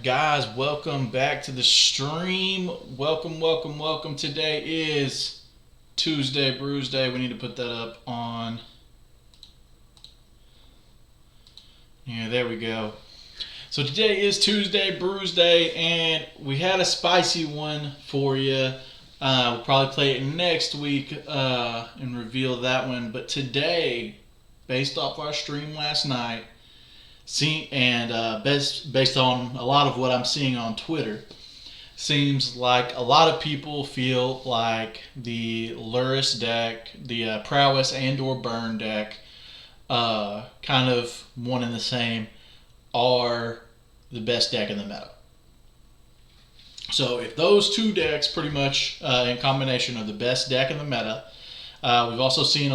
guys, welcome back to the stream. Welcome. Today is Tuesday, Brewsday. We need to put that up on. Yeah, there we go. So today is Tuesday, Brewsday, and we had a spicy one for you. We'll probably play it next week and reveal that one. But today, based off our stream last night, based on a lot of what I'm seeing on Twitter, seems like a lot of people feel like the Luris deck, the Prowess and/or Burn deck, kind of one and the same, are the best deck in the meta. So if those two decks pretty much in combination are the best deck in the meta, we've also seen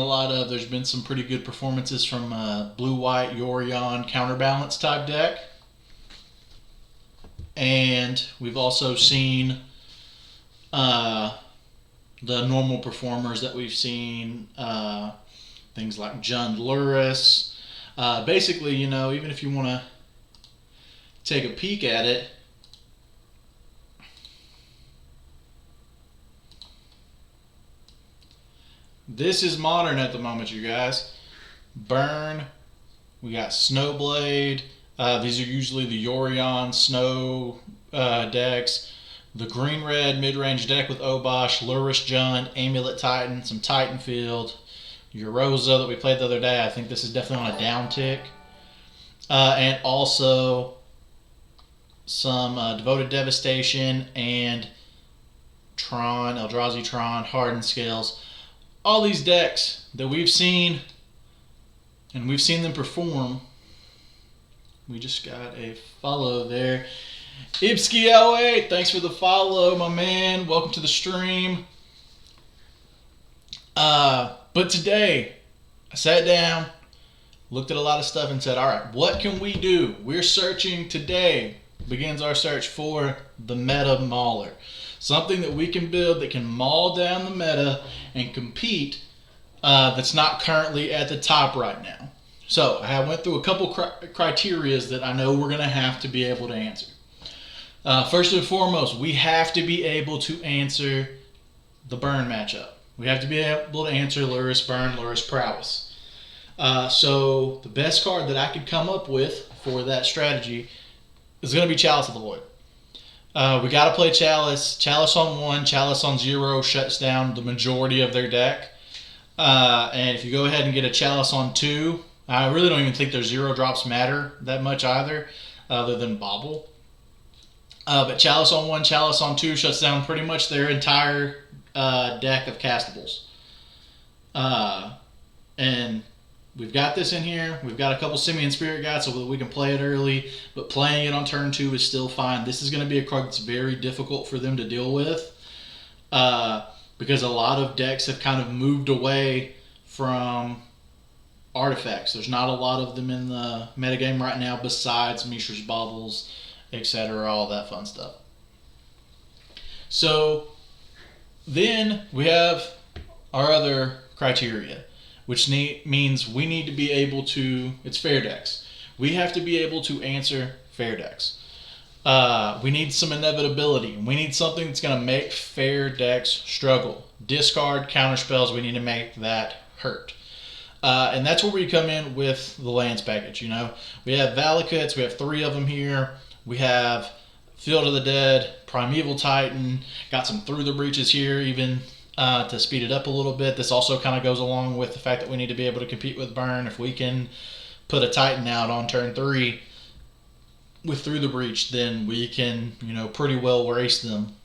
there's been some pretty good performances from blue-white Yorion counterbalance type deck. And we've also seen the normal performers that we've seen, things like Jund Luris. Basically, even if you want to take a peek at it, this is modern at the moment, you guys. Burn. We got Snowblade. These are usually the Yorion Snow decks. The green-red mid-range deck with Obosh, Luris Jund, Amulet Titan, some Titan Field, Euroza that we played the other day. I think this is definitely on a down tick. And also some Devoted Devastation and Tron, Eldrazi Tron, Hardened Scales. All these decks that we've seen, and we've seen them perform. We just got a follow there. Ibski08, thanks for the follow, my man. Welcome to the stream. But today, I sat down, looked at a lot of stuff, and said, all right, what can we do? We're searching today, begins our search for the META-MAULER. Something that we can build that can maul down the meta and compete that's not currently at the top right now. So I went through a couple criterias that I know we're going to have to be able to answer. First and foremost, we have to be able to answer the Burn matchup. We have to be able to answer Luris Burn, Luris Prowess. So the best card that I could come up with for that strategy is going to be Chalice of the Void. We got to play Chalice. Chalice on 1, Chalice on 0 shuts down the majority of their deck. And if you go ahead and get a Chalice on 2, I really don't even think their 0 drops matter that much either, other than Bobble. But Chalice on 1, Chalice on 2 shuts down pretty much their entire deck of castables. And we've got this in here. We've got a couple Simian Spirit Guides so that we can play it early, but playing it on turn 2 is still fine. This is going to be a card that's very difficult for them to deal with because a lot of decks have kind of moved away from artifacts. There's not a lot of them in the metagame right now besides Mishra's Baubles, etc., all that fun stuff. So then we have our other criteria, which means we need to be able to, it's fair decks. We have to be able to answer fair decks. We need some inevitability. We need something that's going to make fair decks struggle. Discard, counterspells, we need to make that hurt. And that's where we come in with the lands package. We have Valakuts, we have 3 of them here. We have Field of the Dead, Primeval Titan, got some Through the Breaches here even. To speed it up a little bit. This also kind of goes along with the fact that we need to be able to compete with Burn. If we can put a Titan out on turn 3 with Through the Breach, then we can, pretty well race them.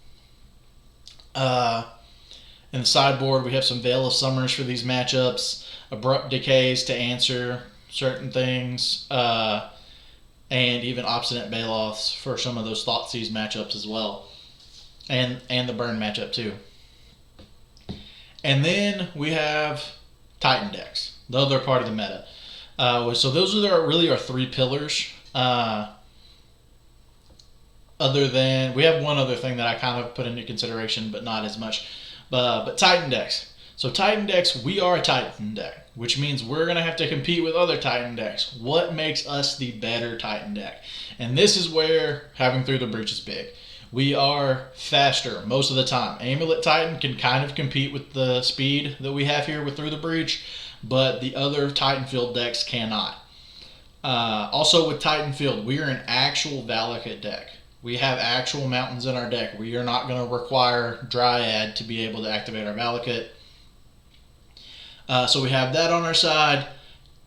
In the sideboard, we have some Veil of Summers for these matchups, Abrupt Decays to answer certain things, and even Obstinate Baloths for some of those Thoughtseize matchups as well, and the Burn matchup too. And then we have Titan decks, the other part of the meta. So those are really our 3 pillars. Other than, we have one other thing that I kind of put into consideration, but not as much. But Titan decks. So Titan decks, we are a Titan deck. which means we're going to have to compete with other Titan decks. What makes us the better Titan deck? And this is where having Through the Breach is big. We are faster most of the time. Amulet Titan can kind of compete with the speed that we have here with Through the Breach, but the other Titan Field decks cannot. Also with Titan Field, we are an actual Valakut deck. We have actual mountains in our deck. We are not going to require Dryad to be able to activate our Valakut. So we have that on our side.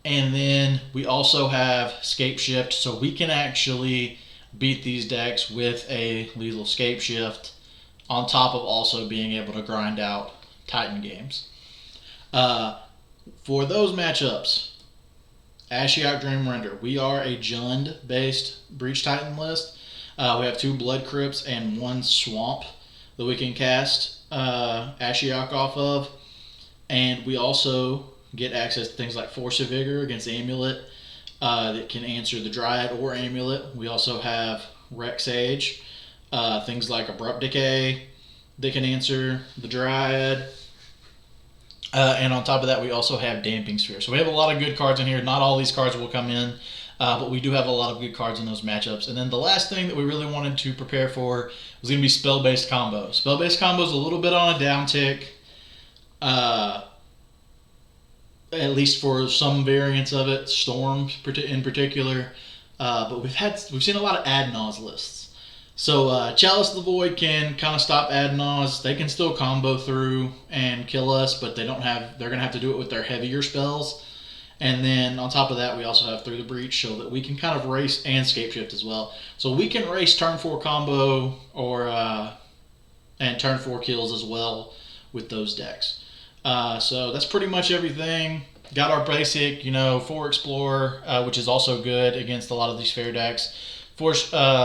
And then we also have Scape Shift, so we can actually beat these decks with a lethal Scape Shift on top of also being able to grind out Titan games. For those matchups, Ashiok Dream Render. We are a Jund based Breach Titan list. We have 2 Blood Crypts and 1 Swamp that we can cast Ashiok off of. And we also get access to things like Force of Vigor against Amulet that can answer the Dryad or Amulet. We also have Rec Sage, things like Abrupt Decay that can answer the Dryad. And on top of that, we also have Damping Sphere. So we have a lot of good cards in here. Not all these cards will come in, but we do have a lot of good cards in those matchups. And then the last thing that we really wanted to prepare for was going to be Spell-Based Combo. Spell-Based Combo is a little bit on a downtick, at least for some variants of it, Storm in particular. But we've seen a lot of Ad Naus lists. So Chalice of the Void can kind of stop Ad Naus. They can still combo through and kill us, but they're gonna have to do it with their heavier spells. And then on top of that, we also have Through the Breach, so that we can kind of race, and Scape Shift as well. So we can race turn 4 combo or and turn 4 kills as well with those decks. So that's pretty much everything. Got our basic, 4 Explorer, which is also good against a lot of these fair decks. 4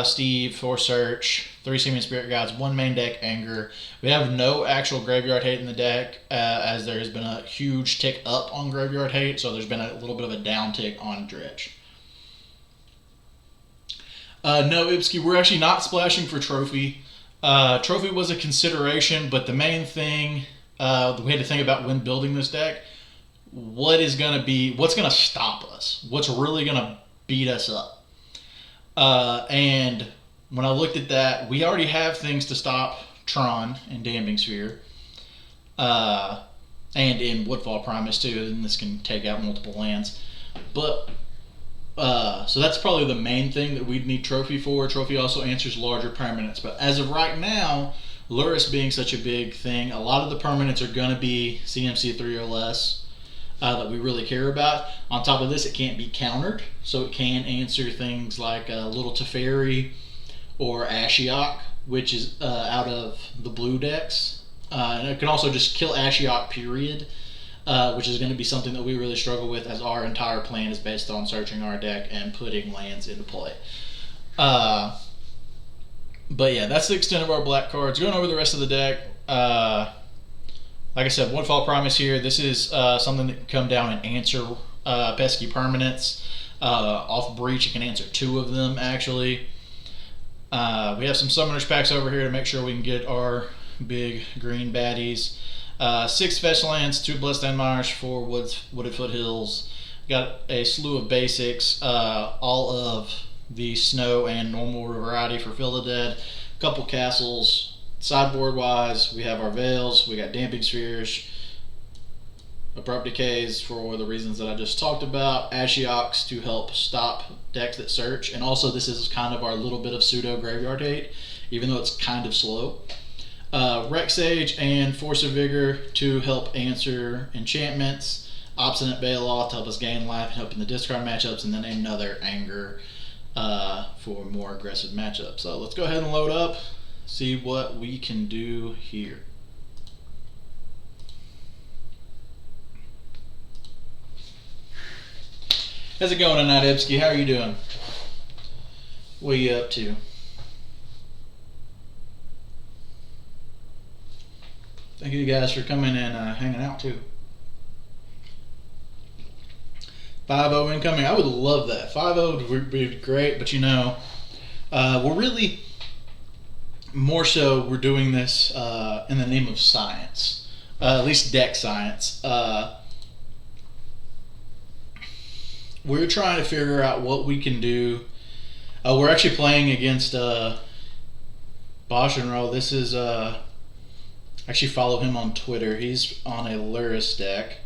Steve, 4 Search, 3 Seeming Spirit Guides, 1 main deck Anger. We have no actual Graveyard Hate in the deck, as there has been a huge tick up on Graveyard Hate, so there's been a little bit of a down tick on Dredge. No, Ibsky, we're actually not splashing for Trophy. Trophy was a consideration, but the main thing that we had to think about when building this deck, what's going to stop us? What's really going to beat us up? And when I looked at that, we already have things to stop Tron and Damping Sphere, and in Woodfall Primus too, and this can take out multiple lands. But so that's probably the main thing that we'd need Trophy for. Trophy also answers larger permanents, but as of right now, Lurrus being such a big thing, a lot of the permanents are going to be CMC 3 or less. That we really care about. On top of this, it can't be countered, so it can answer things like Little Teferi or Ashiok, which is out of the blue decks. And it can also just kill Ashiok, period, which is going to be something that we really struggle with, as our entire plan is based on searching our deck and putting lands into play. But yeah, that's the extent of our black cards. Going over the rest of the deck, like I said, Woodfall Primus here. This is something that can come down and answer pesky permanents. Off Breach, it can answer 2 of them, actually. We have some Summoners packs over here to make sure we can get our big green baddies. 6 Fetch Lands, 2 Bloodstained Mires, 4 Wooded Foothills. Got a slew of basics, all of the snow and normal variety for Fill the Dead. A couple castles. Sideboard wise, we have our Veils, we got Damping Spheres, Abrupt Decays for the reasons that I just talked about, Ashioks to help stop decks that search, and also this is kind of our little bit of pseudo Graveyard Hate, even though it's kind of slow. Rec Sage and Force of Vigor to help answer enchantments, Obstinate Baloth to help us gain life and help in the discard matchups, and then another Anger for more aggressive matchups. So let's go ahead and load up. See what we can do here. How's it going tonight, Ibsky? How are you doing? What are you up to? Thank you guys for coming and hanging out too. 5-0 incoming. I would love that. 5-0 would be great, but we're really... more so, we're doing this in the name of science, at least deck science. we're trying to figure out what we can do. We're actually playing against Bosch and Roll. This is actually follow him on Twitter. He's on a Luris deck,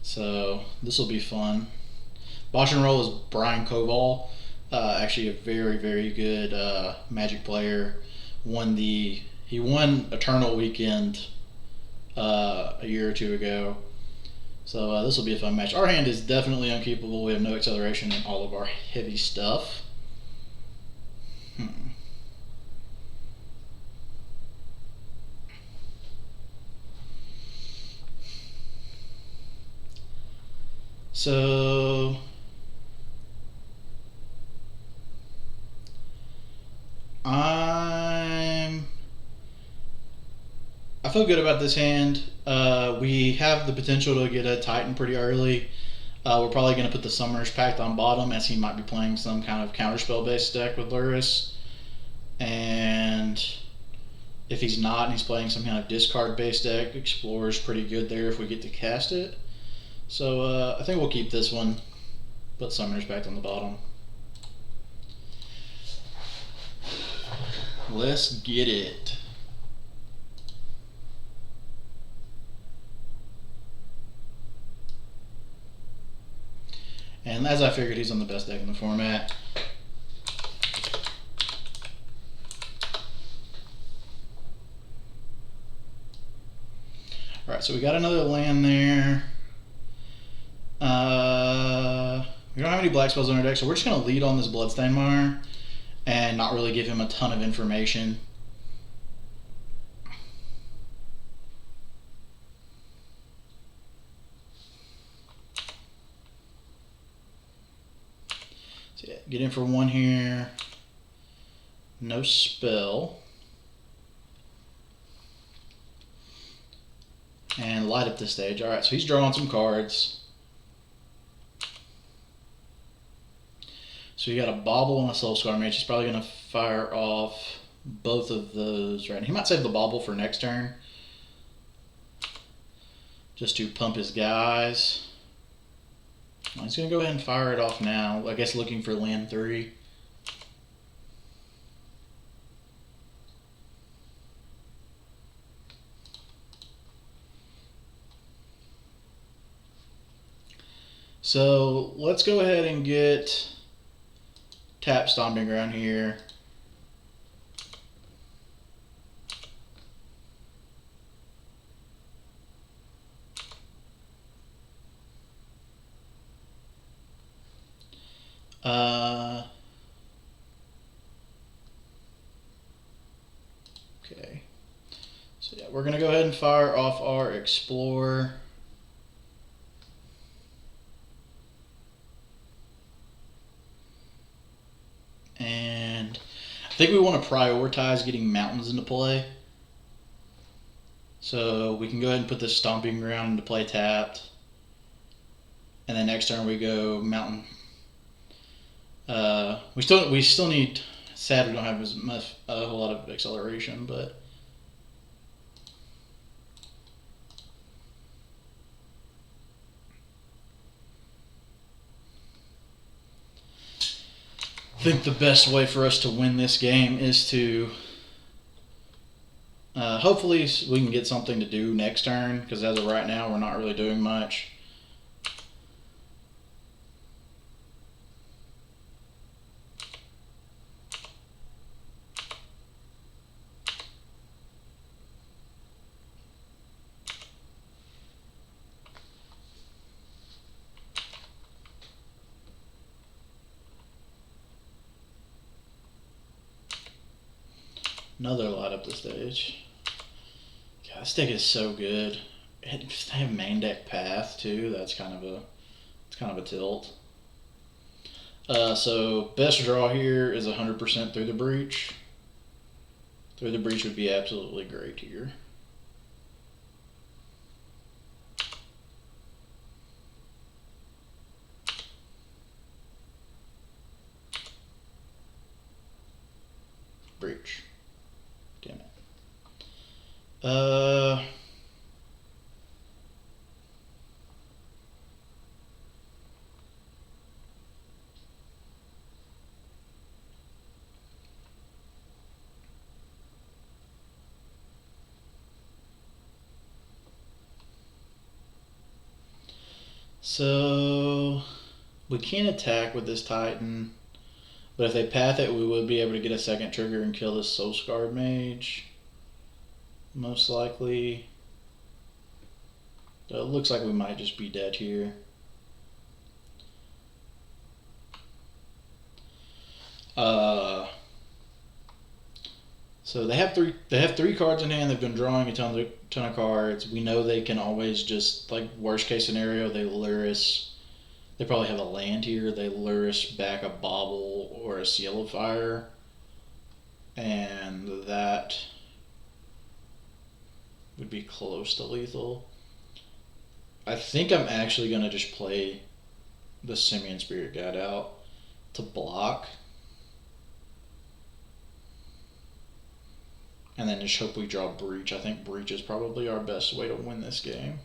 so this will be fun. Bosch and Roll is Brian Koval, actually a very, very good Magic player. He won Eternal Weekend a year or two ago. So this will be a fun match. Our hand is definitely unkeepable. We have no acceleration in all of our heavy stuff. So I feel good about this hand. We have the potential to get a Titan pretty early. We're probably going to put the Summoner's Pact on bottom, as he might be playing some kind of counterspell based deck with Luris. And if he's not and he's playing some kind of discard based deck, Explorer's pretty good there if we get to cast it. So I think we'll keep this one, put Summoner's Pact on the bottom. Let's get it. And as I figured, he's on the best deck in the format. Alright, so we got another land there. We don't have any black spells on our deck, so we're just going to lead on this Bloodstained Mire and not really give him a ton of information. So yeah, get in for one here. No spell. And light up this stage. Alright, so he's drawing some cards. So you got a Bauble and a Soulscar Mage. He's probably going to fire off both of those, right? He might save the Bauble for next turn, just to pump his guys. Well, he's going to go ahead and fire it off now, I guess looking for land 3. So let's go ahead and get tap Stomping Ground here. Okay. So yeah, we're gonna go ahead and fire off our Explorer. And I think we want to prioritize getting mountains into play. So we can go ahead and put this Stomping Ground into play tapped. And then next turn we go mountain. We still need, sad we don't have as much, a whole lot of acceleration, but I think the best way for us to win this game is to hopefully we can get something to do next turn, because as of right now we're not really doing much. Another light up the stage. God, this deck is so good. They have main deck Path too. That's kind of a tilt. So best draw here is 100% Through the Breach. Through the Breach would be absolutely great here. Breach. Damn it. So we can't attack with this Titan, but if they path it, we would be able to get a second trigger and kill this Soul Scarred Mage. Most likely. It looks like we might just be dead here. So they have three cards in hand. They've been drawing a ton of cards. We know they can always just, like, worst case scenario, they lure us. They probably have a land here. They lure us back a Bauble or a Seal of Fire, and that would be close to lethal. I think I'm actually gonna just play the Simian Spirit Guide out to block. And then just hope we draw Breach. I think Breach is probably our best way to win this game.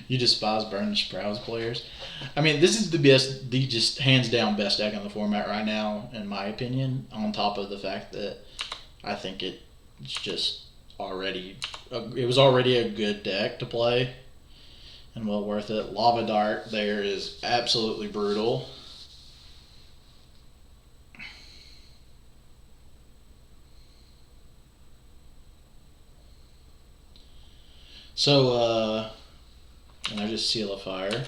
You despise Burning Sprouts players. I mean, this is the just hands down best deck in the format right now, in my opinion, on top of the fact that I think it's just already, it was already a good deck to play. And well worth it. Lava Dart there is absolutely brutal. So, and I just Seal of Fire.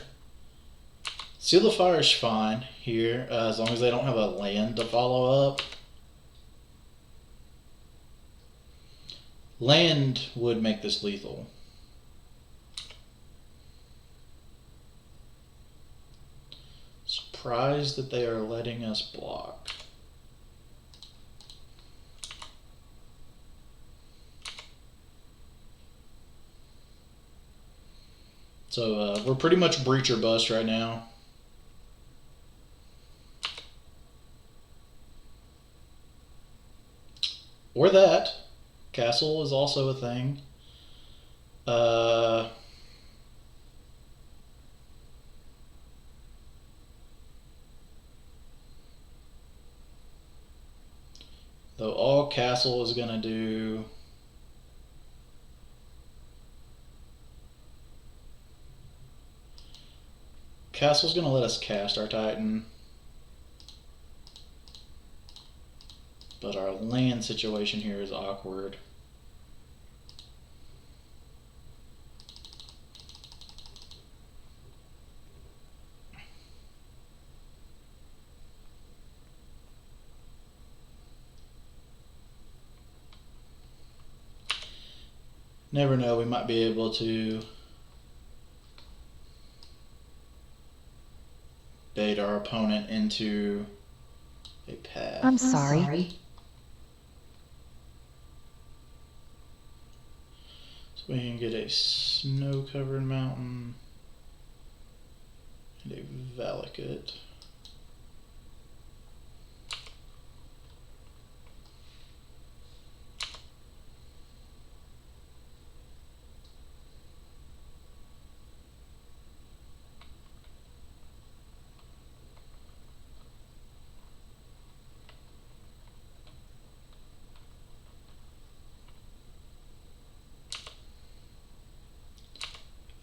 Seal of Fire is fine here, as long as they don't have a land to follow up. Land would make this lethal. Surprised that they are letting us block. So we're pretty much breach or bust right now. Or that. Castle is also a thing. Though all Castle is going to do... Castle's going to let us cast our Titan. But our land situation here is awkward. Never know, we might be able to bait our opponent into a path. I'm sorry. So we can get a snow-covered mountain and a Valakut.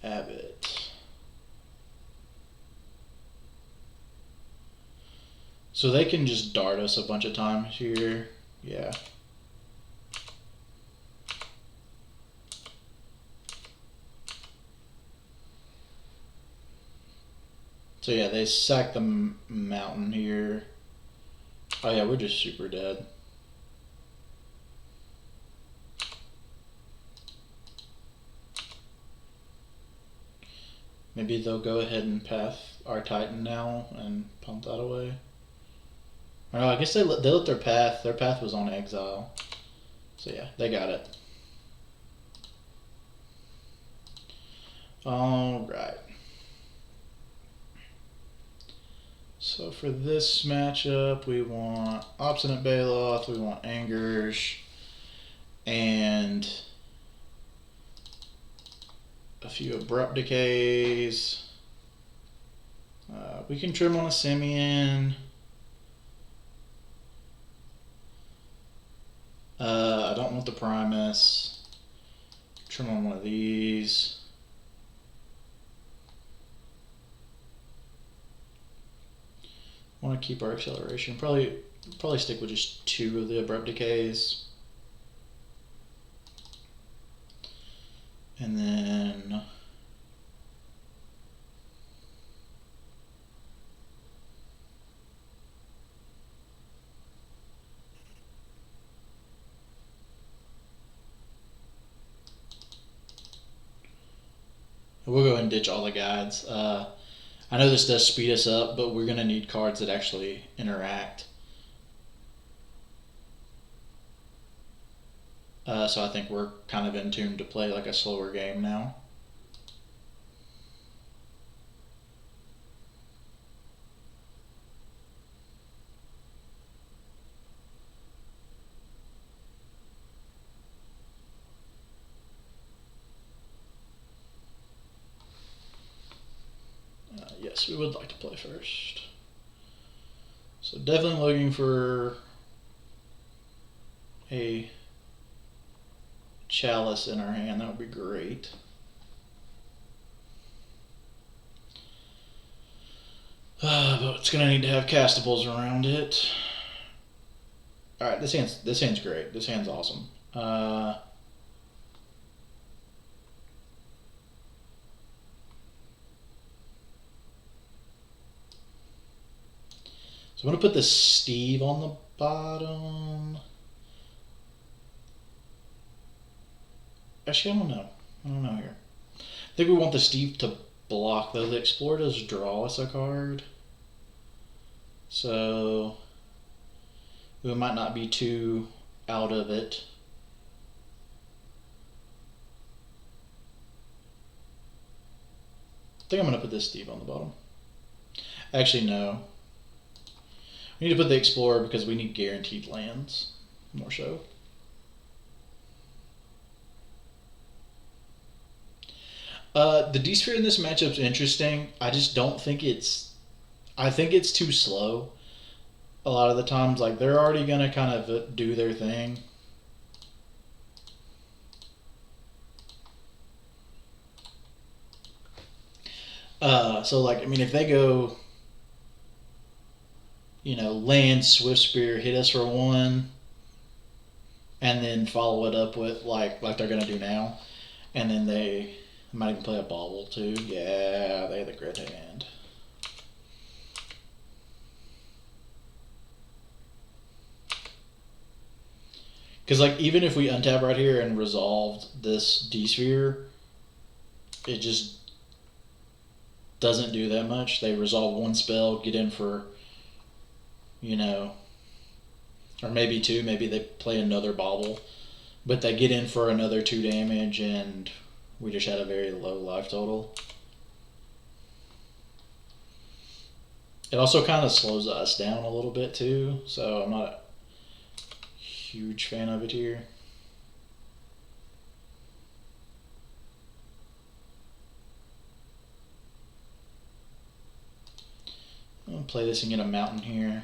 Abbott. So they can just dart us a bunch of times here. Yeah. So yeah, they sack the mountain here. Oh yeah, we're just super dead. Maybe they'll go ahead and path our Titan now and pump that away. Oh, I guess they let their path. Their path was on exile. So yeah, they got it. All right. So for this matchup, we want Obstinate Baloth, we want Angers, and a few Abrupt Decays. We can trim on a Simian. don't want the Primus. Trim on one of these. Want to keep our acceleration. Probably stick with just 2 of the abrupt decays. And then we'll go ahead and ditch all the guides. I know this does speed us up, but we're going to need cards that actually interact. So I think we're kind of in tune to play like a slower game now. Yes, we would like to play first. So definitely looking for a chalice in our hand. That would be great. But it's gonna need to have castables around it. All right, this hand's great. This hand's awesome. So I'm going to put the Steve on the bottom. Actually, I don't know here. I think we want the Steve to block, though. The Explorer does draw us a card. So we might not be too out of it. I think I'm going to put this Steve on the bottom. Actually, no. We need to put the Explorer because we need guaranteed lands, more so. The D-Sphere in this matchup is interesting. I just don't think I think it's too slow. A lot of the times, like, they're already going to kind of do their thing. So, like, I mean, if they go, you know, land, Swift Spear, hit us for 1, and then follow it up with, like they're going to do now, and then they might even play a bauble, too. Yeah, they have the grid hand. Because, like, even if we untap right here and resolved this D-Sphere, it just doesn't do that much. They resolve 1 spell, get in for, you know, or maybe 2. Maybe they play another bauble, but they get in for another 2 damage, and we just had a very low life total. It also kind of slows us down a little bit too, so I'm not a huge fan of it here. I'm going to play this and get a mountain here.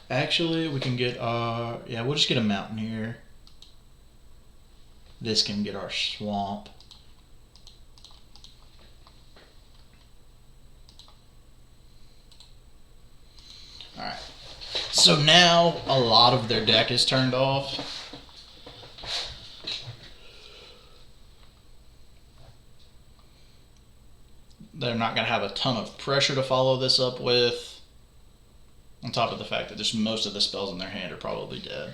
Actually, we can get our... Yeah, we'll just get a mountain here. This can get our swamp. Alright. So now a lot of their deck is turned off. They're not going to have a ton of pressure to follow this up with. On top of the fact that just most of the spells in their hand are probably dead.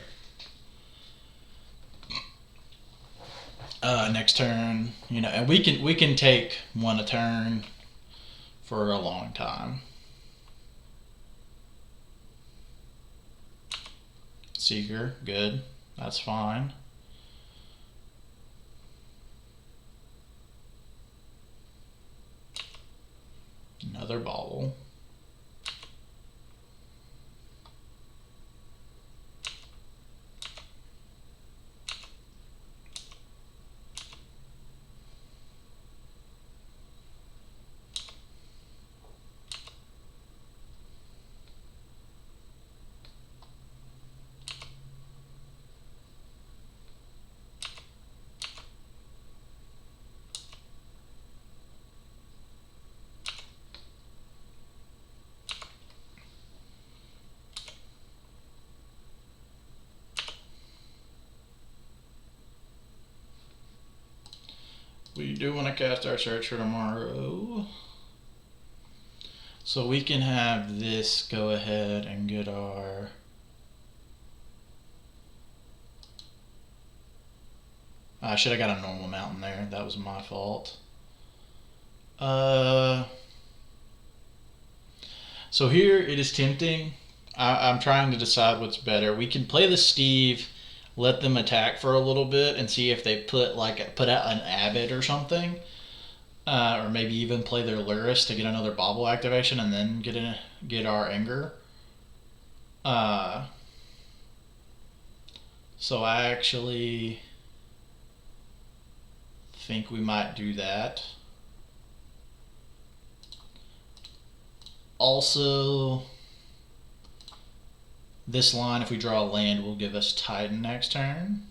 Next turn, you know, and we can take 1 a turn for a long time. Seeker, good. That's fine. Another bauble. we do want to cast our search for tomorrow. So we can have this go ahead and get our... I should have got a normal mountain there. That was my fault. So here it is tempting. I'm trying to decide what's better. We can play the Steve, let them attack for a little bit, and see if they put out an Abbot or something, or maybe even play their Luris to get another Bauble activation, and then get our Anger. So I actually think we might do that. Also, this line, if we draw a land, will give us Titan next turn.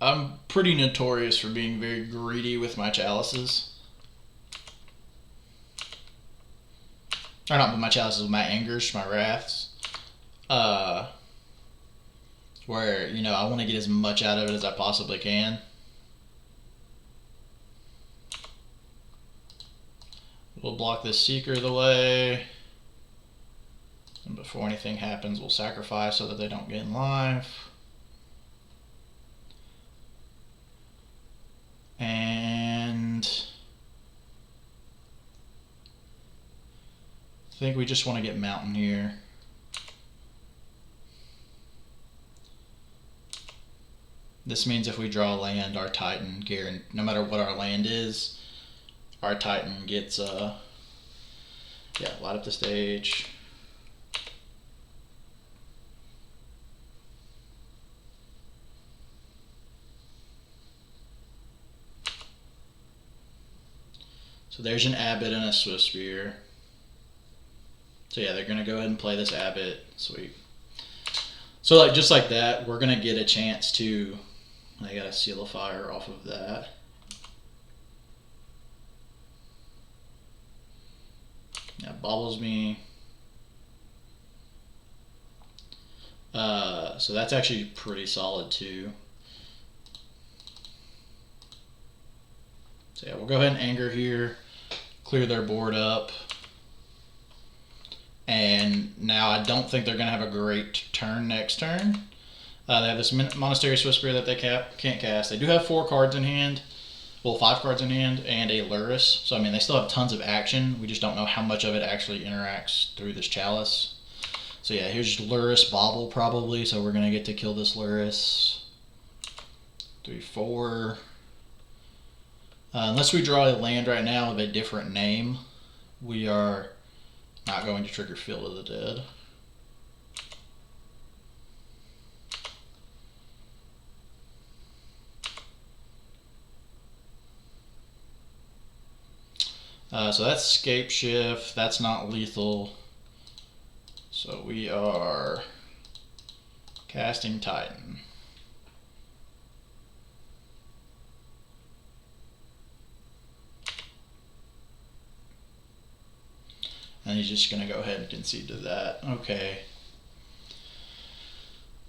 I'm pretty notorious for being very greedy with my chalices. Or not with my chalices, with my angers, my wraths. Where, you know, I want to get as much out of it as I possibly can. We'll block this Seeker the way. And before anything happens, we'll sacrifice so that they don't get in life. And I think we just want to get Mountain here. This means if we draw land, our Titan, no matter what our land is, our Titan gets, light up the stage. So there's an Abbot and a Swiftspear. So yeah, they're gonna go ahead and play this Abbot. Sweet. So like just like that, we're gonna get a chance to. I got a Seal of Fire off of that. That bobbles me. So that's actually pretty solid too. So yeah, we'll go ahead and Anger here, clear their board up. And now I don't think they're going to have a great turn next turn. They have this Monastery Swiftspear that they can't cast. They do have 4 cards in hand. Well, 5 cards in hand and a Luris. So, I mean, they still have tons of action. We just don't know how much of it actually interacts through this Chalice. So, yeah, here's Luris Bauble probably. So, we're going to get to kill this Luris. 3, 4. Unless we draw a land right now of a different name, we are not going to trigger Field of the Dead. So that's Scape Shift. That's not lethal. So we are casting Titan. And he's just going to go ahead and concede to that. Okay.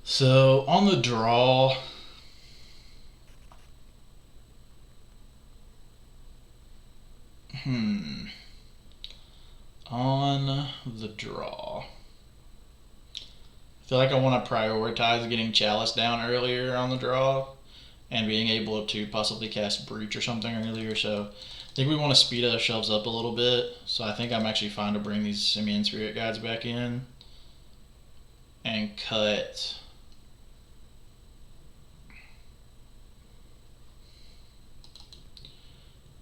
So on the draw, on the draw, I feel like I want to prioritize getting Chalice down earlier on the draw and being able to possibly cast Breach or something earlier. So I think we want to speed ourselves up a little bit. So I think I'm actually fine to bring these Simian Spirit Guides back in and cut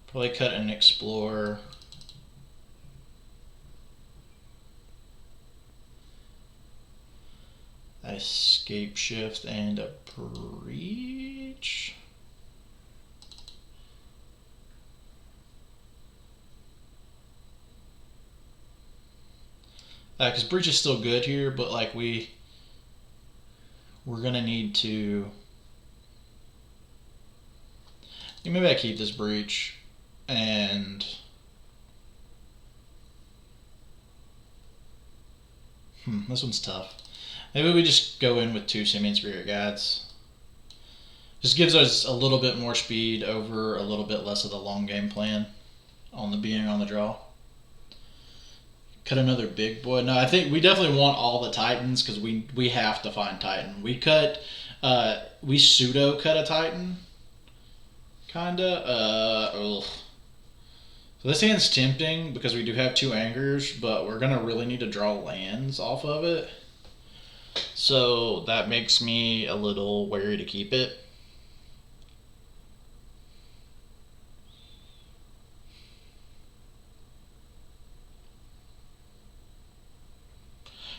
probably cut an Explorer. A Scape Shift and a Breach. Because Breach is still good here, but like we we're going to need to... Maybe I keep this breach and... this one's tough. Maybe we just go in with 2 Simian Spirit Guides. Just gives us a little bit more speed over a little bit less of the long game plan on the being on the draw. Cut another big boy. No, I think we definitely want all the Titans because we have to find Titan. We pseudo cut a Titan. Kinda. So this hand's tempting because we do have 2 Angers, but we're gonna really need to draw lands off of it. So that makes me a little wary to keep it.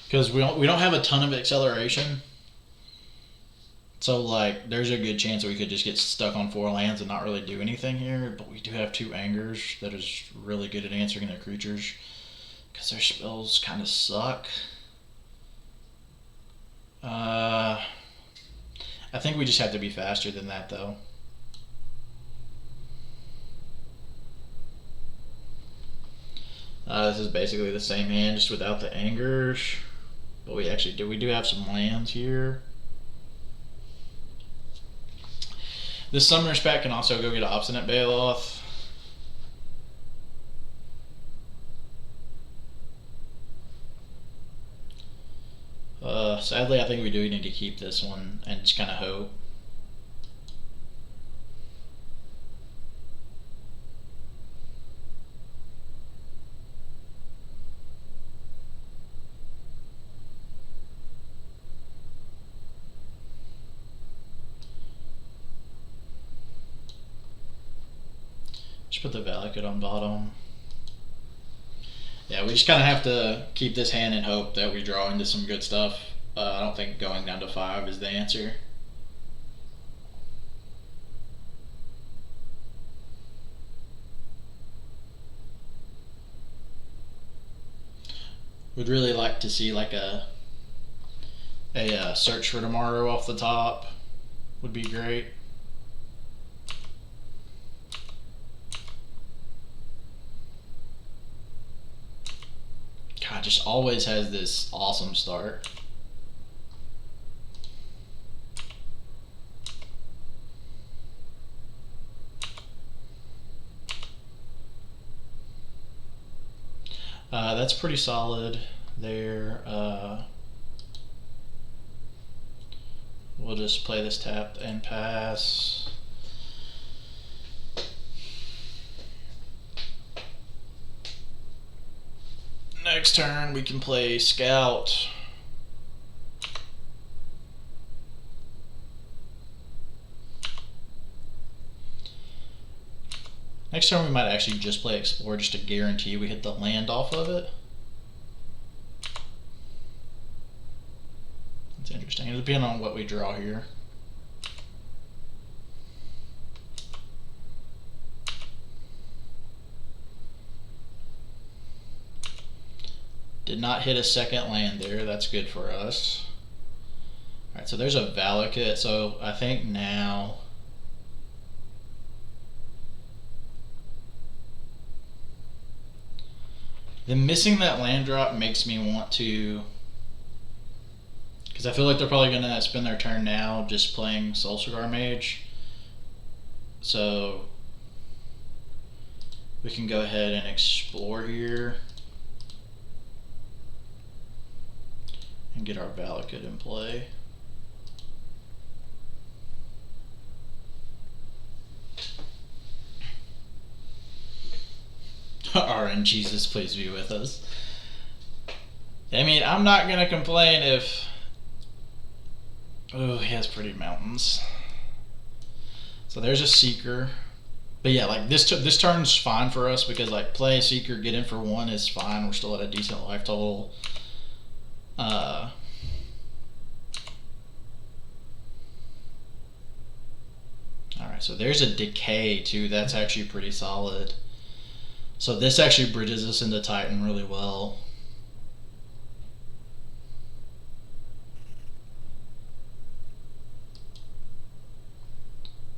Because we don't have a ton of acceleration. So, like, there's a good chance that we could just get stuck on 4 lands and not really do anything here. But we do have 2 Angers that is really good at answering their creatures. Because their spells kind of suck. I think we just have to be faster than that, though. This is basically the same hand, just without the Angers. But we do have some lands here. This Summoner's Pact can also go get Obstinate Baloth. Sadly, I think we do need to keep this one and just kind of hope. Just put the Valakut on bottom. Yeah, we just kind of have to keep this hand and hope that we draw into some good stuff. I don't think going down to 5 is the answer. Would really like to see like a Search for Tomorrow off the top. Would be great. God, just always has this awesome start. That's pretty solid there. We'll just play this tap and pass. Next turn we can play Scout. Next turn we might actually just play Explore just to guarantee we hit the land off of it. That's interesting. It'll depend on what we draw here. Did not hit a second land there. That's good for us. Alright, so there's a Valakut. So I think now... Then missing that land drop makes me want to... Because I feel like they're probably going to spend their turn now just playing Soul Cigar Mage. So... we can go ahead and explore here. And get our Valakut in play. RNGesus, please be with us. I mean, I'm not gonna complain if... Oh, he has pretty mountains. So there's a Seeker. But yeah, like this turn's fine for us because like play a Seeker, get in for 1 is fine. We're still at a decent life total. Alright, so there's a Decay too. That's actually pretty solid. So this actually bridges us into Titan really well.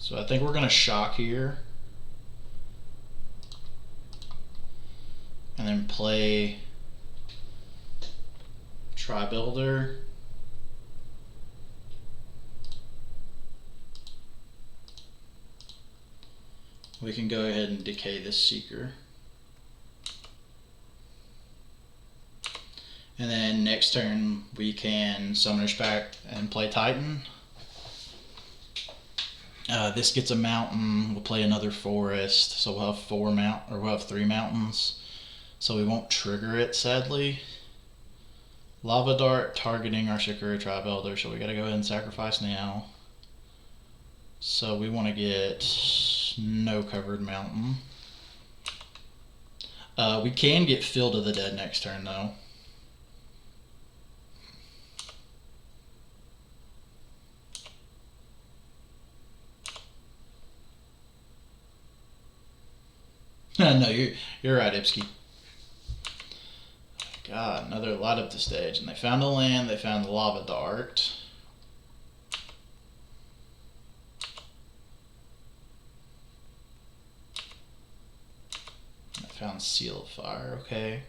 So I think we're gonna shock here. And then play Tri-Builder. We can go ahead and decay this Seeker. And then next turn we can Summoner's Pact and play Titan. This gets a mountain. We'll play another forest, so we'll have 3 mountains. So we won't trigger it, sadly. Lava Dart targeting our Sakura Tri-Builder, so we gotta go ahead and sacrifice now. So we want to get no covered mountain. We can get Field of the Dead next turn though. No, you're right, Ipsky. God, another light up the stage, and they found a land. They found the Lava Dart. They found Seal of Fire. Okay.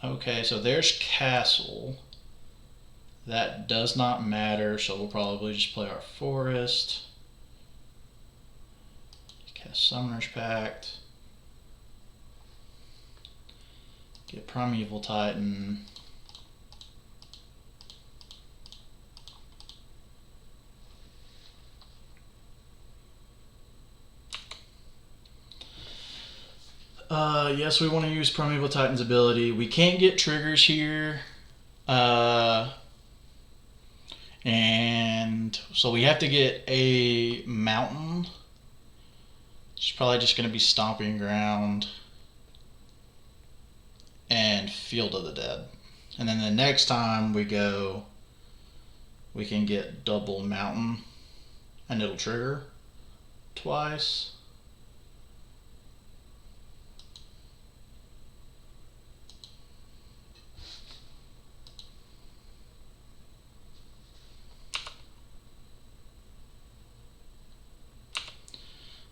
Okay, so there's Castle. That does not matter, so we'll probably just play our Forest. Cast Summoner's Pact. Get Primeval Titan. Yes, we want to use Primeval Titan's ability. We can't get triggers here. And so we have to get a mountain. It's probably just going to be Stomping Ground and Field of the Dead. And then the next time we go, we can get double mountain and it'll trigger twice.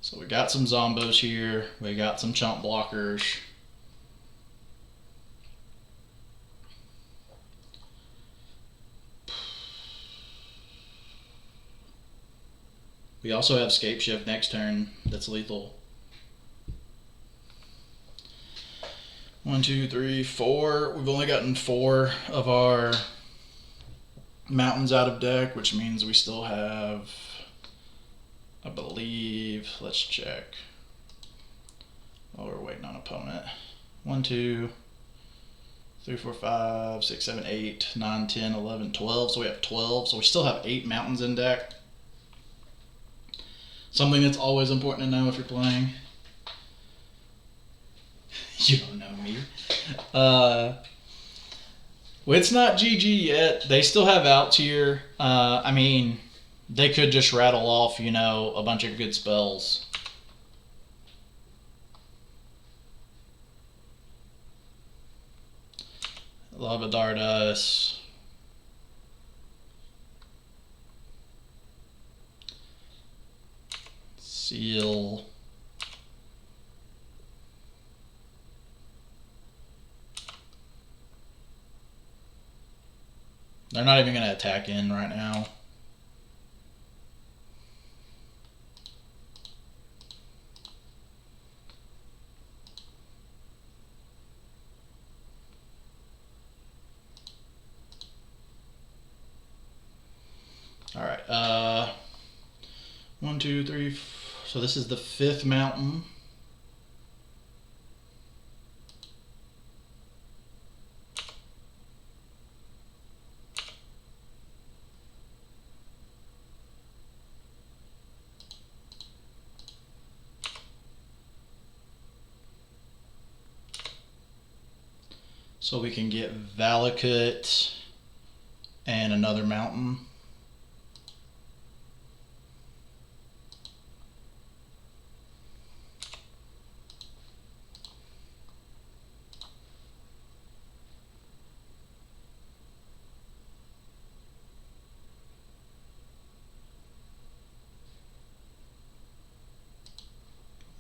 So we got some zombos here, we got some chump blockers. We also have Scape Shift next turn that's lethal. 1, 2, 3, 4. We've only gotten 4 of our mountains out of deck, which means we still have, I believe, let's check while we're waiting on opponent. 1, 2, 3, 4, 5, 6, 7, 8, 9, 10, 11, 12. So we have 12. So we still have 8 mountains in deck. Something that's always important to know if you're playing. You don't know me. Well, it's not GG yet. They still have outs here. I mean, they could just rattle off, you know, a bunch of good spells. Lava Dart us. Seal. They're not even going to attack in right now. All right. 1, 2, 3. So this is the 5th mountain. So we can get Valakut and another mountain.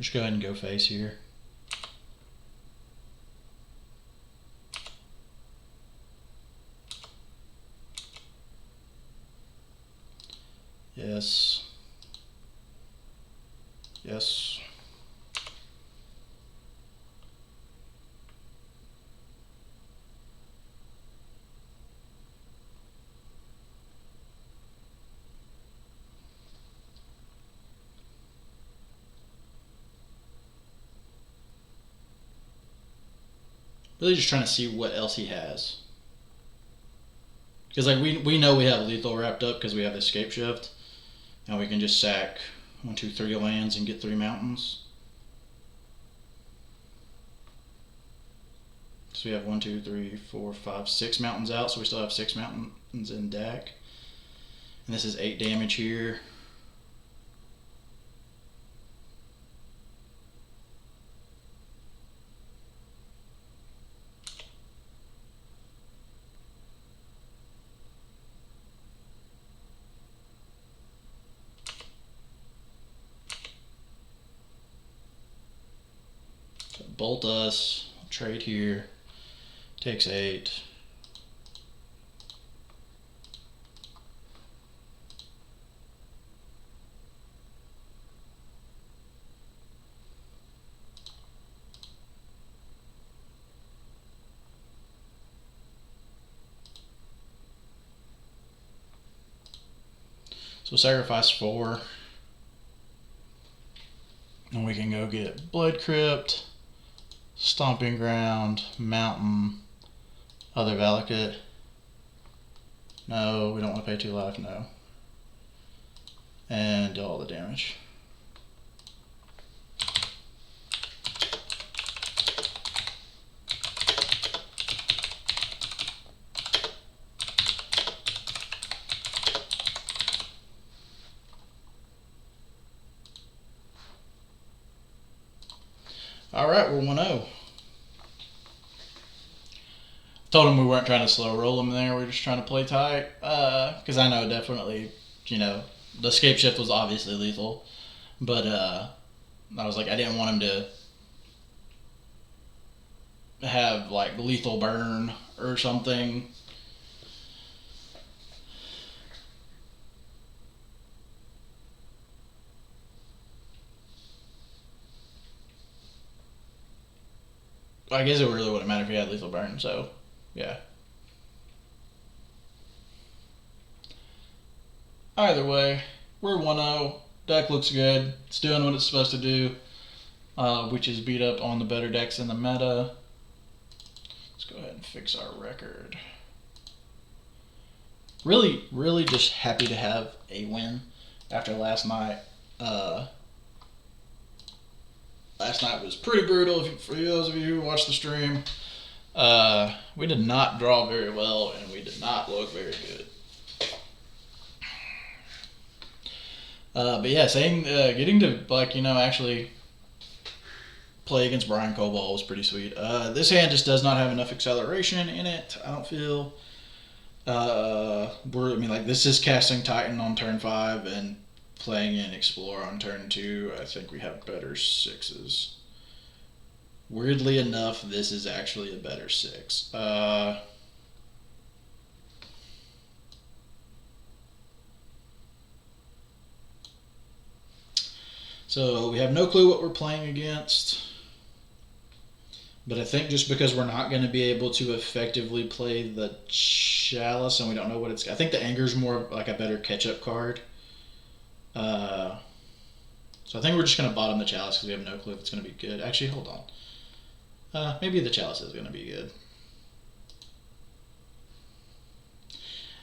Just go ahead and go face here. Yes. Yes. Really just trying to see what else he has. Because like we know we have lethal wrapped up because we have the escape shift. And we can just sack 1, 2, 3 lands and get 3 mountains. So we have 1, 2, 3, 4, 5, 6 mountains out, so we still have 6 mountains in deck. And this is 8 damage here. So bolt us, trade here, takes 8. So sacrifice 4. And we can go get Blood Crypt, Stomping Ground, Mountain, other Valakut. No, we don't want to pay 2 life, no. And do all the damage. Alright, we're 1-0. Told him we weren't trying to slow roll him there, we were just trying to play tight. Because I know definitely, you know, the escape shift was obviously lethal. But I was like, I didn't want him to have like lethal burn or something. I guess it really wouldn't matter if he had lethal burn, so yeah. Either way, we're 1-0. Deck looks good. It's doing what it's supposed to do, which is beat up on the better decks in the meta. Let's go ahead and fix our record. Really, really just happy to have a win after last night. Last night was pretty brutal for those of you who watched the stream. We did not draw very well, and we did not look very good. But yeah, getting to like, you know, actually play against Brian Cobalt was pretty sweet. This hand just does not have enough acceleration in it, I don't feel. This is casting Titan on turn 5 and playing in Explore on turn 2. I think we have better 6s. Weirdly enough, this is actually a better 6. So we have no clue what we're playing against. But I think just because we're not going to be able to effectively play the Chalice and we don't know what it's... I think the Anger's more like a better catch-up card. So I think we're just going to bottom the Chalice because we have no clue if it's going to be good. Actually, hold on. Maybe the Chalice is going to be good.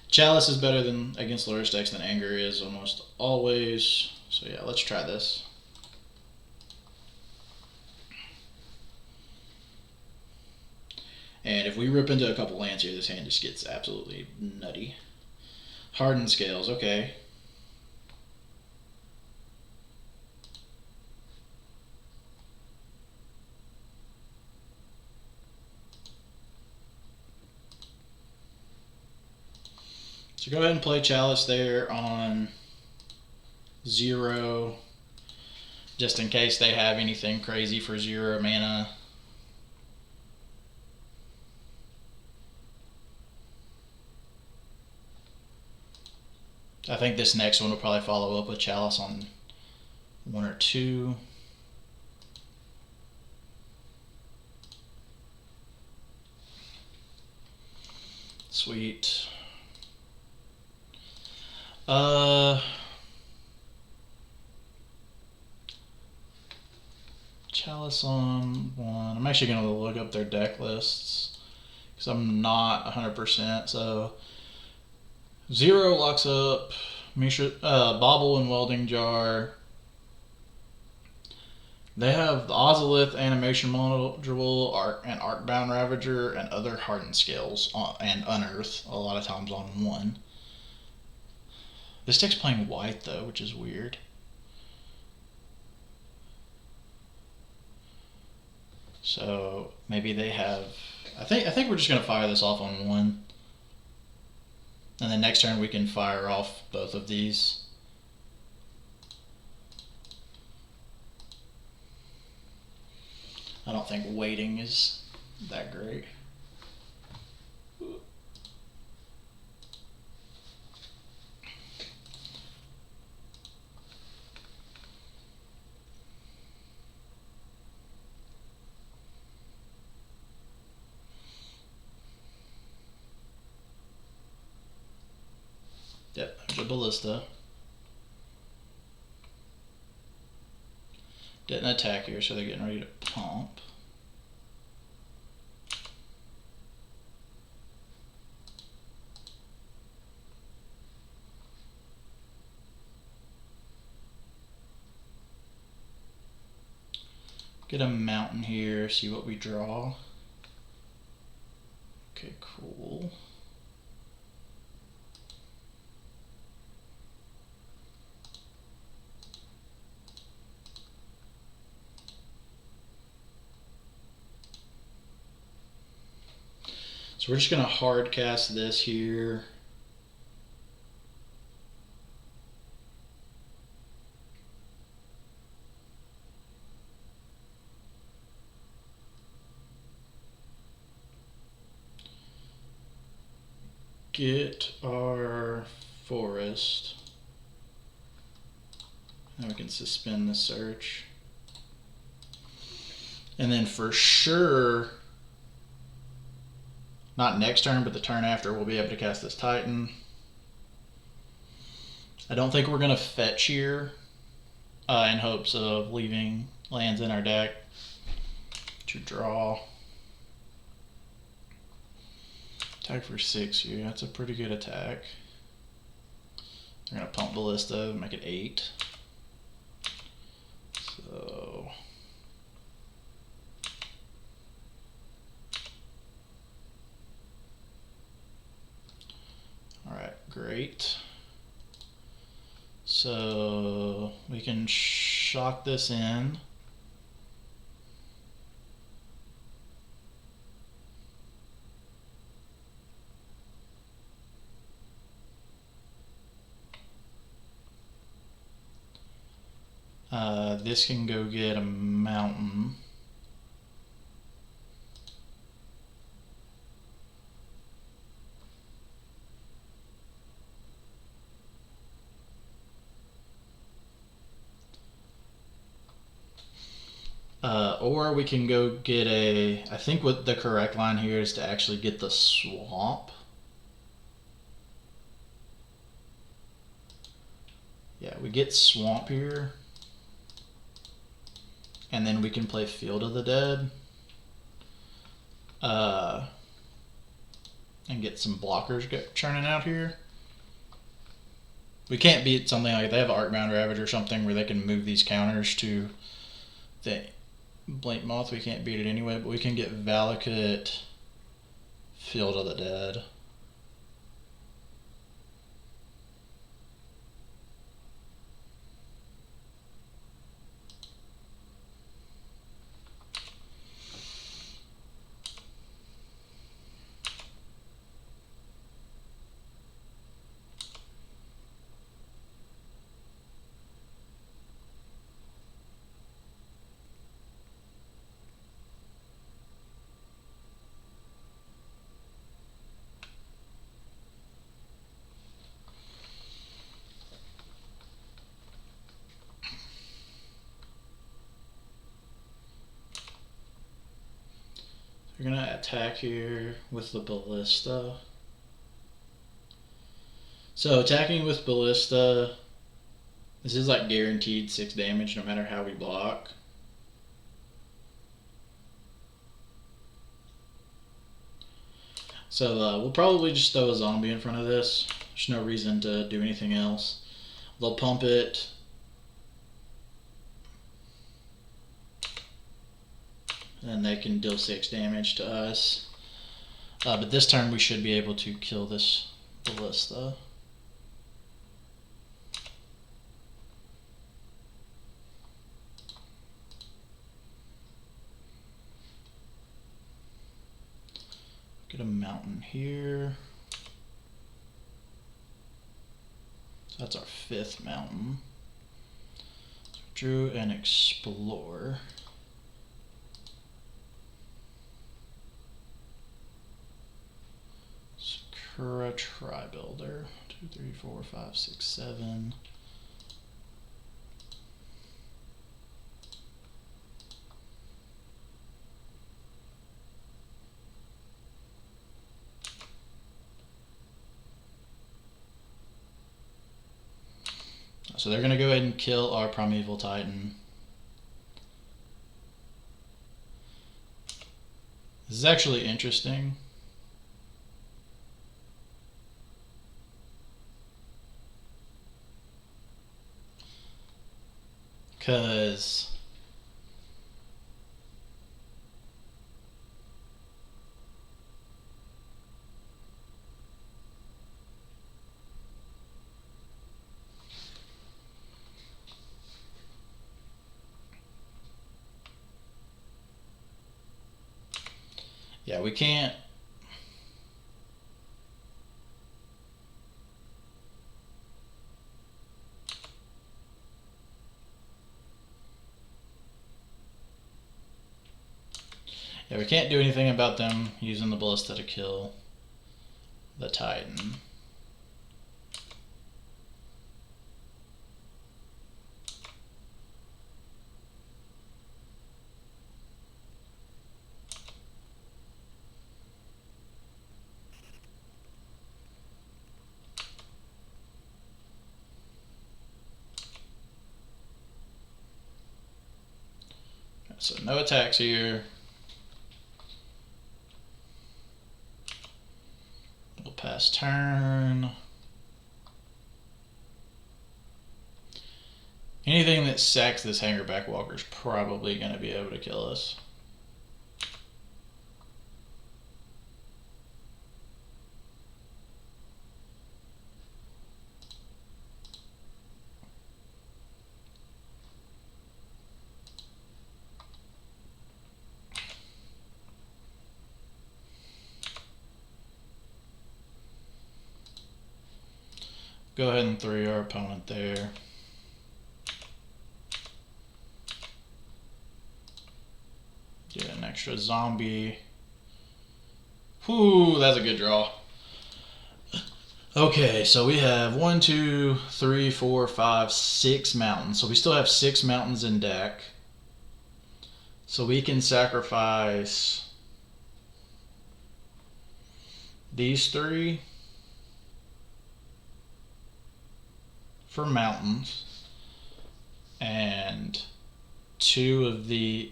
Chalice is better than against Lurrus decks than Anger is almost always. So yeah, let's try this. And if we rip into a couple lands here, this hand just gets absolutely nutty. Hardened Scales, okay. So go ahead and play Chalice there on 0. just in case they have anything crazy for 0 mana. I think this next one will probably follow up with Chalice on 1 or 2. Sweet. Chalice on 1. I'm actually going to look up their deck lists because I'm not 100%. So 0 locks up Misha, Bauble and Welding Jar. They have the Ozolith Animation Module and Arcbound Ravager and other Hardened Scales and Unearth a lot of times on 1. This deck's playing white though, which is weird. So maybe they have. I think we're just gonna fire this off on 1, and then next turn we can fire off both of these. I don't think waiting is that great. Yep, there's a Ballista. Didn't attack here, so they're getting ready to pump. Get a mountain here, see what we draw. Okay, cool. So we're just going to hard cast this here. Get our forest. Now we can suspend the search. And then for sure, not next turn, but the turn after, we'll be able to cast this Titan. I don't think we're going to fetch here in hopes of leaving lands in our deck to draw. Attack for 6 here. That's a pretty good attack. They're going to pump Ballista and make it 8. So alright, great. So we can shock this in. This can go get a mountain. Or we can go get a, I think what the correct line here is to actually get the swamp. Yeah, we get swamp here. And then we can play Field of the Dead. And get some blockers churning out here. We can't beat something like, they have Arcbound Ravage or something where they can move these counters to the Blink Moth. We can't beat it anyway, but we can get Valakut, Field of the Dead. We're gonna attack here with the ballista. So attacking with ballista, this is like guaranteed 6 damage no matter how we block. So we'll probably just throw a zombie in front of this. There's no reason to do anything else. They'll pump it. And they can deal 6 damage to us. But this turn we should be able to kill this ballista. Get a mountain here. So that's our 5th mountain. So drew and explore. Sakura Tri Builder. 2, 3, 4, 5, 6, 7. So they're going to go ahead and kill our Primeval Titan. This is actually interesting. Because yeah, we can't. Yeah, we can't do anything about them using the ballista to kill the Titan. So no attacks here. We'll pass turn. Anything that sacks this Hangerback Walker is probably going to be able to kill us. Go ahead and 3 our opponent there. Get an extra zombie. Whew, that's a good draw. Okay, so we have 1, 2, 3, 4, 5, 6 mountains. So we still have 6 mountains in deck. So we can sacrifice these 3 for mountains, and 2 of the,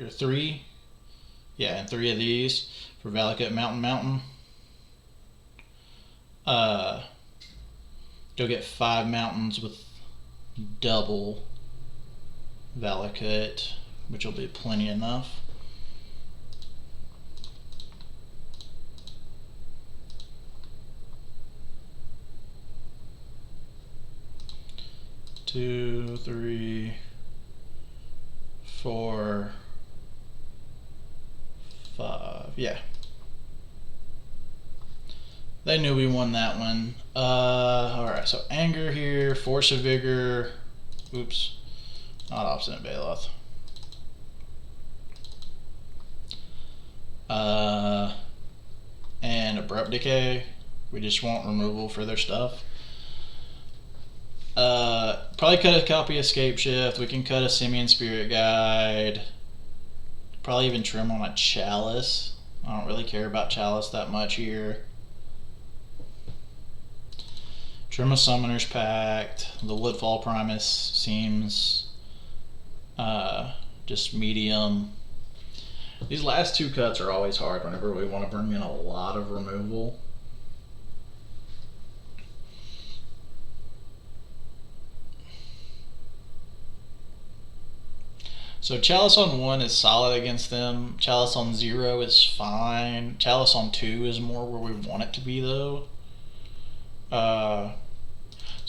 or 3, yeah, and 3 of these for Valakut Mountain. You'll get 5 mountains with double Valakut, which will be plenty enough. Two, 3, 4, 5. Yeah. They knew we won that one. Alright, so anger here, force of vigor. Oops. Not obstinate Baloth. And abrupt decay. We just want removal for their stuff. Probably cut a copy of Scape Shift. We can cut a Simian Spirit Guide. Probably even trim on a chalice. I don't really care about chalice that much here. Trim a Summoner's Pact. The Woodfall Primus seems just medium. These last two cuts are always hard whenever we want to bring in a lot of removal. So Chalice on 1 is solid against them. Chalice on 0 is fine. Chalice on 2 is more where we want it to be though. So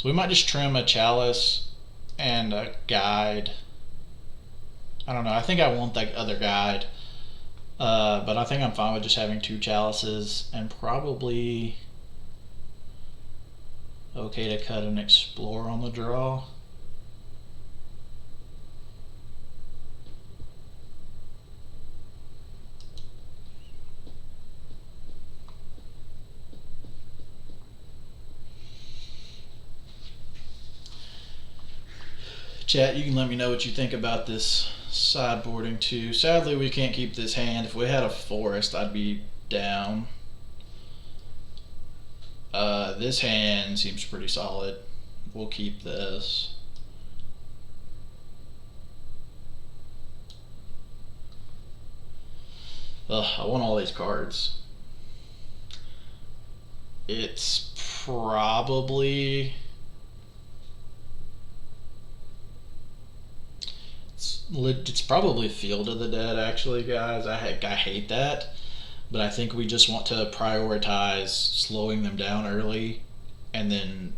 we might just trim a Chalice and a Guide. I don't know, I think I want that other Guide. But I think I'm fine with just having 2 Chalices and probably okay to cut and explore on the draw. Chat, you can let me know what you think about this sideboarding too. Sadly, we can't keep this hand. If we had a forest, I'd be down. This hand seems pretty solid. We'll keep this. Ugh, I want all these cards. It's probably... It's probably Field of the Dead, actually, guys. I hate that, but I think we just want to prioritize slowing them down early and then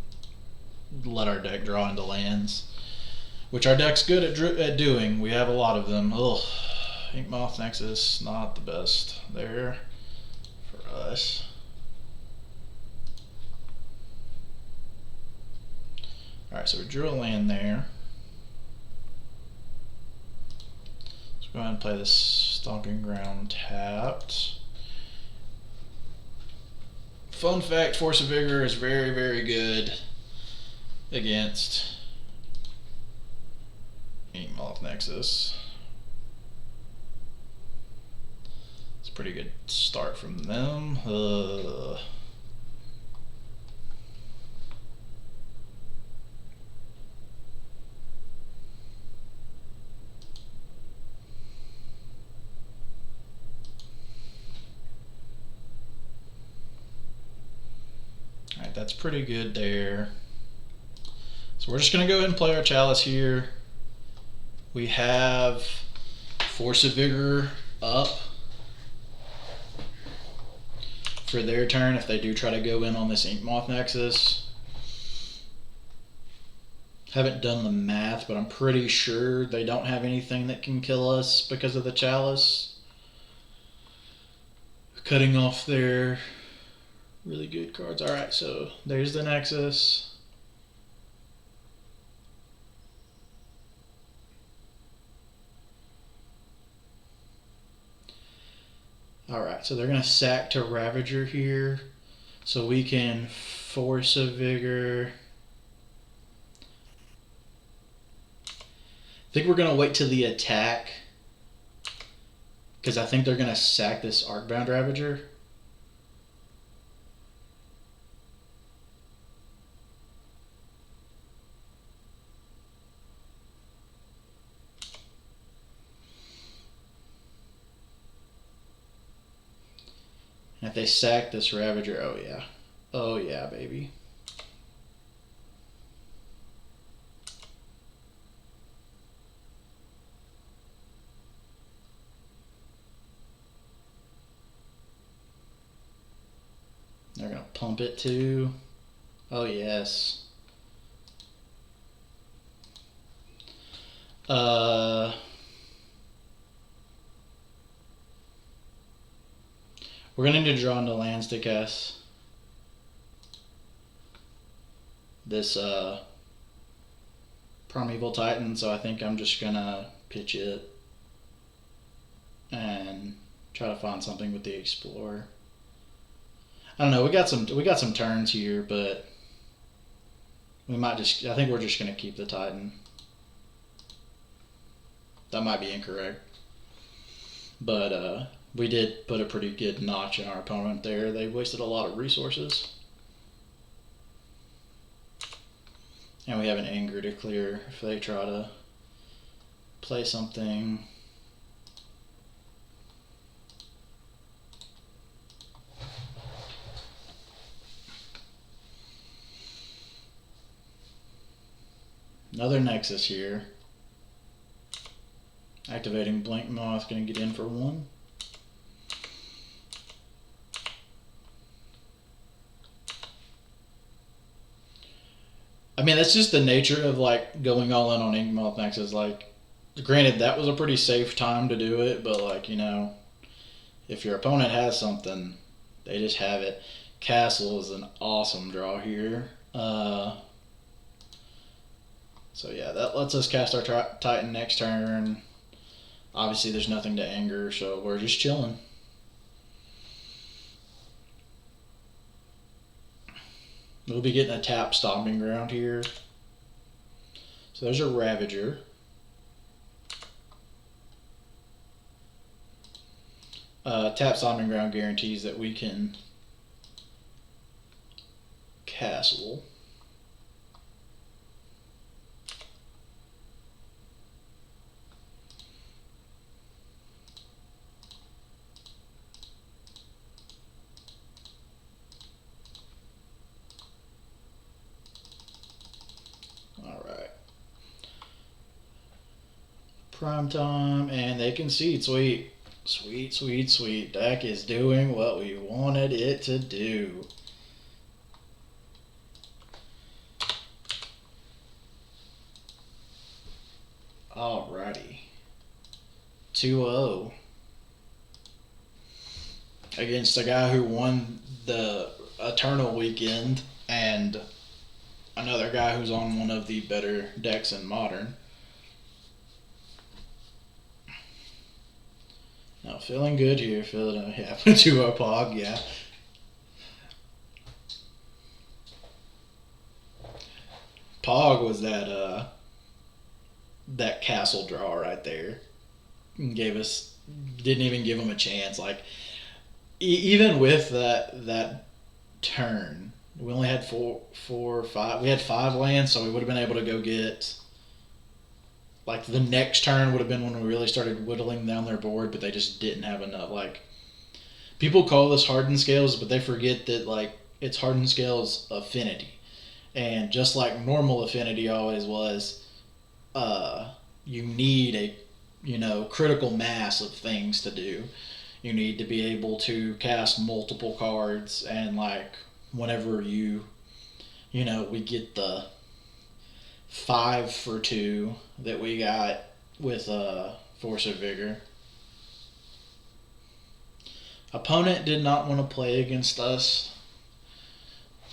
let our deck draw into lands, which our deck's good at doing. We have a lot of them. Ugh, Inkmoth Nexus, not the best there for us. Alright, so we drew a land there. Go ahead and play this Stalking Ground tapped. Fun fact, Force of Vigor is very, very good against Inkmoth Nexus. It's a pretty good start from them. That's pretty good there. So we're just going to go ahead and play our Chalice here. We have Force of Vigor up for their turn if they do try to go in on this Inkmoth Nexus. Haven't done the math, but I'm pretty sure they don't have anything that can kill us because of the Chalice. Cutting off their really good cards. Alright, so there's the Nexus. Alright, so they're going to sack to Ravager here. So we can Force of Vigor. I think we're going to wait till the attack, because I think they're going to sack this Arcbound Ravager. And if they sack this Ravager, oh yeah. Oh yeah, baby. They're going to pump it too. Oh yes. We're going to need to draw into lands to cast this Primeval Titan, so I think I'm just going to pitch it and try to find something with the Explorer. I don't know, we got some turns here, but we might just, I think we're just going to keep the Titan. That might be incorrect. But we did put a pretty good notch in our opponent there. They wasted a lot of resources. And we have an anger to clear if they try to play something. Another Nexus here. Activating Blink Moth, gonna get in for 1. I mean, that's just the nature of like going all in on Ink Moth Nexus. Like, granted, that was a pretty safe time to do it, but like, you know, if your opponent has something, they just have it. Castle is an awesome draw here. So yeah, that lets us cast our Titan next turn. Obviously, there's nothing to anger, so we're just chilling. We'll be getting a tap Stomping Ground here. So there's a Ravager. Tap Stomping Ground guarantees that we can castle. Prime time, and they concede. Sweet. Sweet, sweet, sweet. Deck is doing what we wanted it to do. Alrighty. 2-0. Against a guy who won the Eternal weekend and another guy who's on one of the better decks in Modern. Now, feeling good here. Feeling, yeah, 2-0 Pog, yeah. Pog was that castle draw right there. Didn't even give him a chance. Like, even with that turn, we only had 5. We had 5 lands, so we would have been able to go get. Like, the next turn would have been when we really started whittling down their board, but they just didn't have enough. Like, people call this hardened scales, but they forget that, like, it's hardened scales affinity. And just like normal affinity always was, you need a critical mass of things to do. You need to be able to cast multiple cards, and like whenever we get the 5 for 2 that we got with Force of Vigor. Opponent did not want to play against us,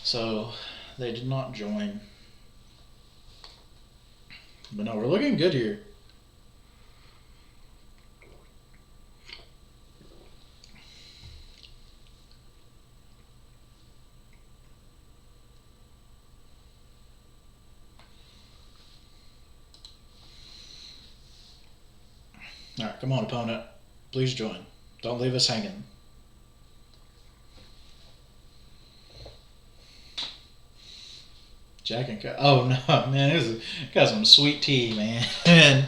so they did not join. But no, we're looking good here. Alright, come on, opponent. Please join. Don't leave us hanging. Jack and oh no, man, it got some sweet tea, man. And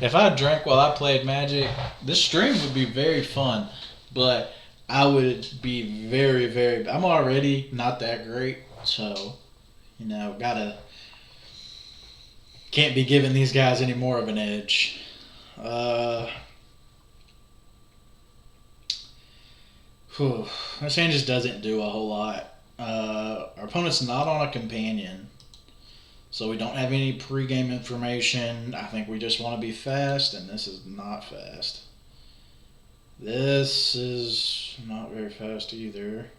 if I drank while I played Magic, this stream would be very fun. But I would be very, very. I'm already not that great, so can't be giving these guys any more of an edge. This hand just doesn't do a whole lot. Our opponent's not on a companion, so we don't have any pregame information. I think we just want to be fast, and this is not fast. This is not very fast either.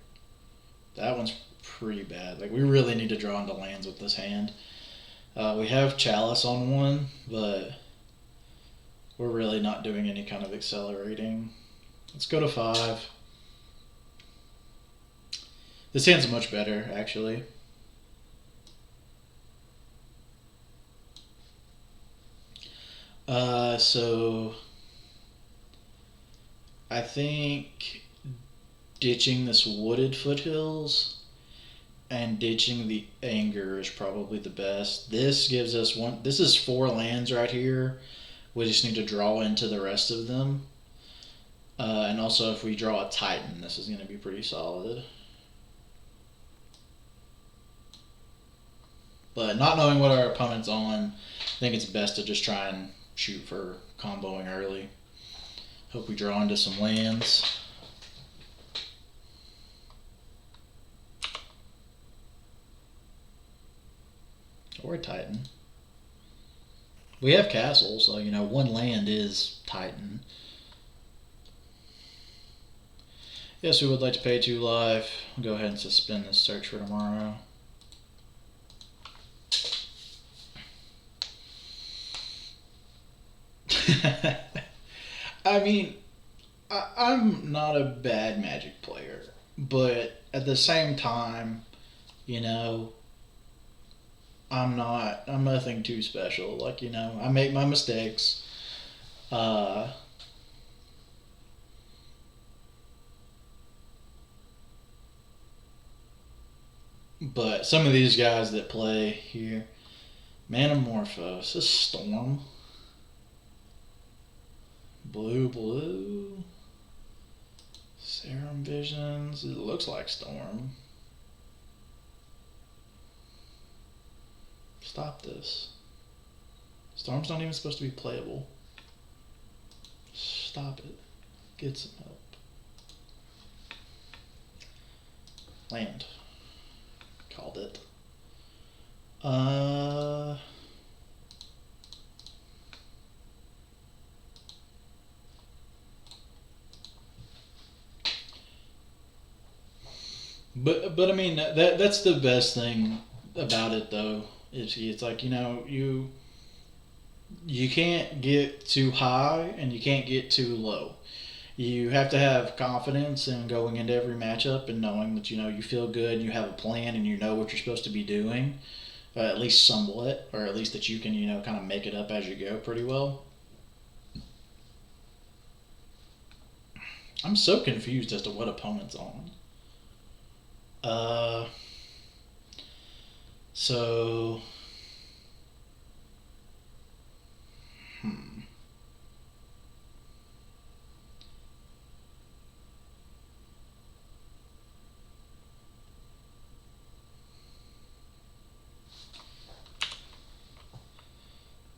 That one's pretty bad. Like, we really need to draw into lands with this hand. We have Chalice on one, but we're really not doing any kind of accelerating. Let's go to 5. This hand's much better, actually. So I think ditching this wooded foothills and ditching the anger is probably the best. This gives us one. This is 4 lands right here. We just need to draw into the rest of them. And also, if we draw a Titan, this is going to be pretty solid. But not knowing what our opponent's on, I think it's best to just try and shoot for comboing early. Hope we draw into some lands. Or a Titan. We have castle, so you know 1 land is Titan. Yes, we would like to pay 2 life. I'll go ahead and suspend this search for tomorrow. I mean, I'm not a bad Magic player, but at the same time, you know, I'm nothing too special. Like, you know, I make my mistakes. Uh, but some of these guys that play here, Metamorphose, this Storm, blue, Serum Visions, it looks like Storm. Stop this. Storm's not even supposed to be playable. Stop it. Get some help. Land. Called it. But I mean that's the best thing about it though. It's like, you know, you can't get too high and you can't get too low. You have to have confidence in going into every matchup and knowing that, you know, you feel good and you have a plan and you know what you're supposed to be doing, at least somewhat, or at least that you can, you know, kind of make it up as you go pretty well. I'm so confused as to what opponent's on. So,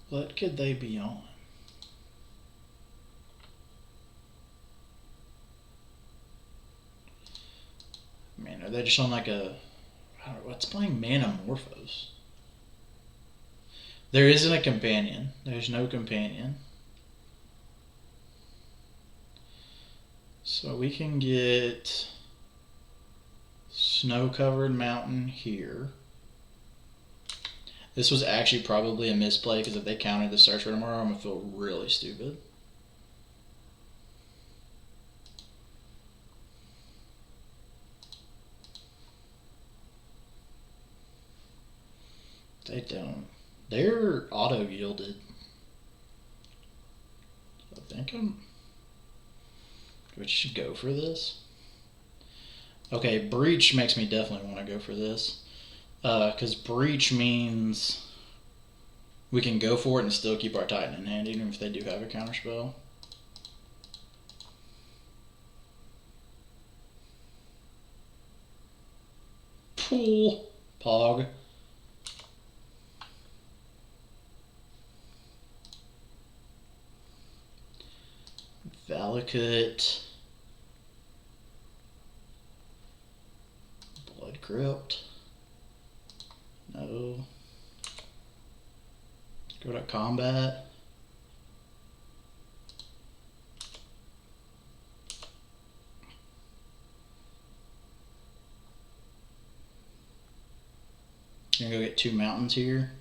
what could they be on? I mean, are they just on like a, I don't know, what's playing Metamorphose? There isn't a companion. There's no companion. So we can get snow-covered mountain here. This was actually probably a misplay because if they counted the search for tomorrow, I'm going to feel really stupid. They don't. They're auto-yielded. I think we should go for this. Okay, Breach makes me definitely want to go for this. Because Breach means we can go for it and still keep our Titan in hand, even if they do have a counterspell. Pool. Pog. Valakut. Blood Crypt. No. Go to combat. Gonna go get 2 mountains here.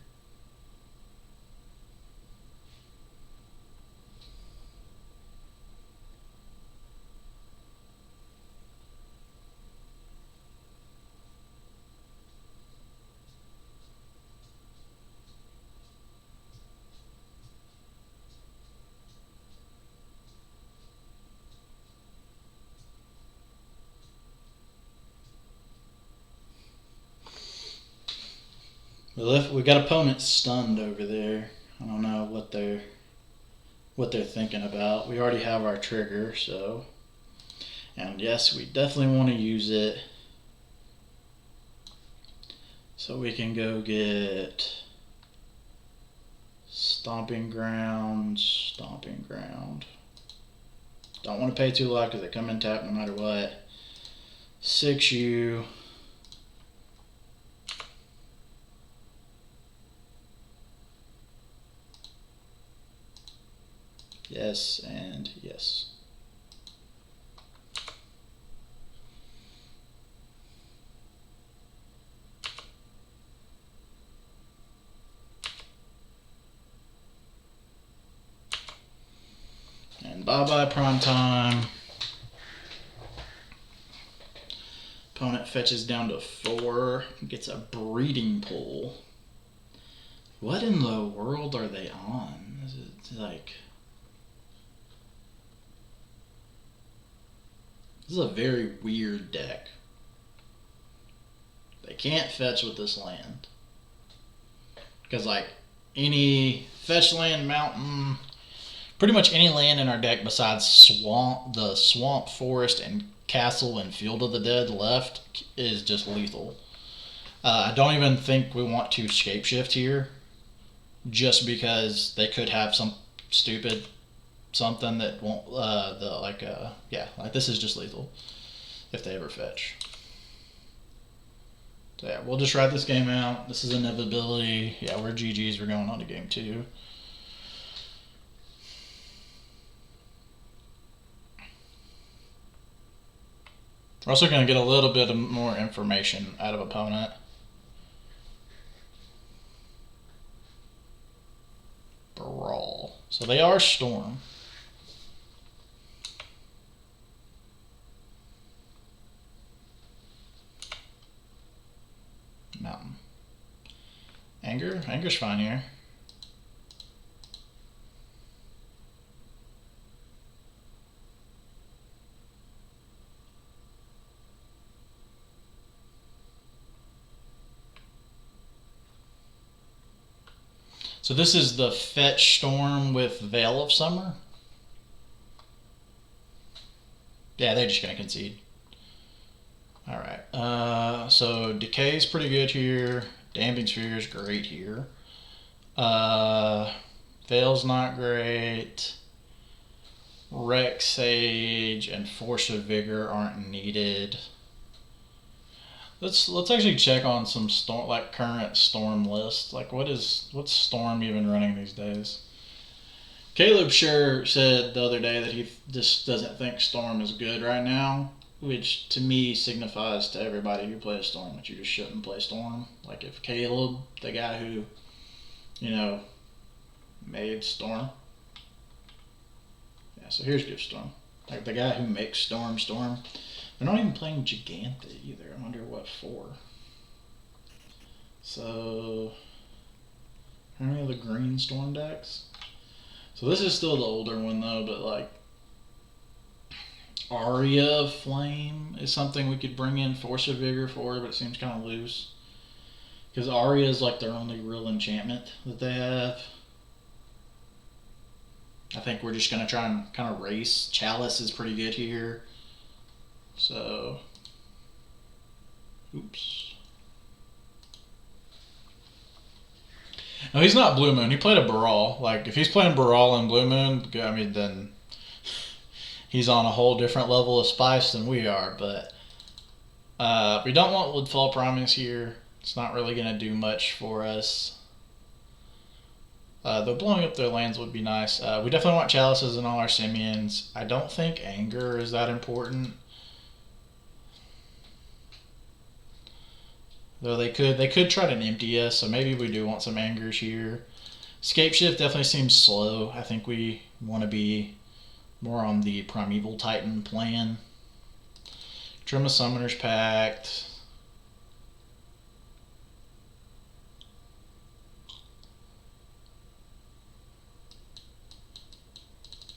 We got opponents stunned over there. I don't know what they're thinking about. We already have our trigger, so, and yes, we definitely want to use it. So we can go get Stomping Ground, Stomping Ground. Don't want to pay too loud because they come in tap no matter what. 6U. Yes, and yes. And bye-bye prime time. Opponent fetches down to 4, gets a breeding pool. What in the world are they on? Is it like... This is a very weird deck. They can't fetch with this land. Because like any fetch land, mountain, pretty much any land in our deck besides the swamp, forest, and castle and field of the dead left is just lethal. I don't even think we want to shapeshift here, just because they could have some stupid something that won't like this is just lethal if they ever fetch. So yeah, we'll just ride this game out. This is inevitability. Yeah, we're GG's. We're going on to game 2. We're also going to get a little bit of more information out of opponent. Brawl. So they are Storm. Mountain. Anger? Anger's fine here. So this is the Fetch Storm with Veil of Summer. Yeah, they're just going to concede. Alright, so Decay's pretty good here. Damping Sphere is great here. Veil's not great. Wreck Sage and Force of Vigor aren't needed. Let's actually check on some storm, like current Storm lists. Like what's Storm even running these days? Caleb sure said the other day that he just doesn't think Storm is good right now, which to me signifies to everybody who plays Storm that you just shouldn't play Storm. Like if Caleb, the guy who, made Storm. Yeah, so here's Gift Storm. Like the guy who makes Storm. They're not even playing Giganta either. I wonder what for. So, how many of the green Storm decks? So this is still the older one though, but like Aria of Flame is something we could bring in Force of Vigor for, but it seems kind of loose. Because Aria is like their only real enchantment that they have. I think we're just going to try and kind of race. Chalice is pretty good here. So, oops. No, he's not Blue Moon. He played a Baral. Like, if he's playing Baral and Blue Moon, I mean, then he's on a whole different level of spice than we are. But we don't want Woodfall Promise here. It's not really going to do much for us. Though blowing up their lands would be nice. We definitely want Chalices in all our Simians. I don't think Anger is that important. Though they could try to empty us, so maybe we do want some Angers here. Escape Shift definitely seems slow. I think we want to be more on the Primeval Titan plan. Trim of Summoner's Pact.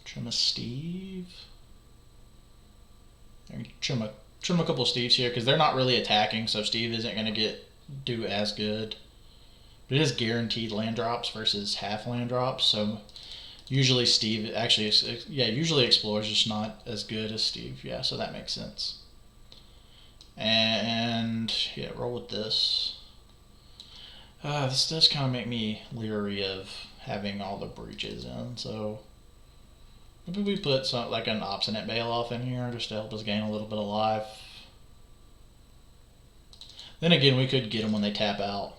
Trim a Steve. Trim a couple of Steves here because they're not really attacking, so Steve isn't going to do as good. But it is guaranteed land drops versus half land drops, so usually Steve actually, yeah, usually Explorer's just not as good as Steve. Yeah, so that makes sense. And yeah, roll with this. This does kind of make me leery of having all the breaches in, so maybe we put some like an obstinate bail off in here just to help us gain a little bit of life. Then again, we could get them when they tap out.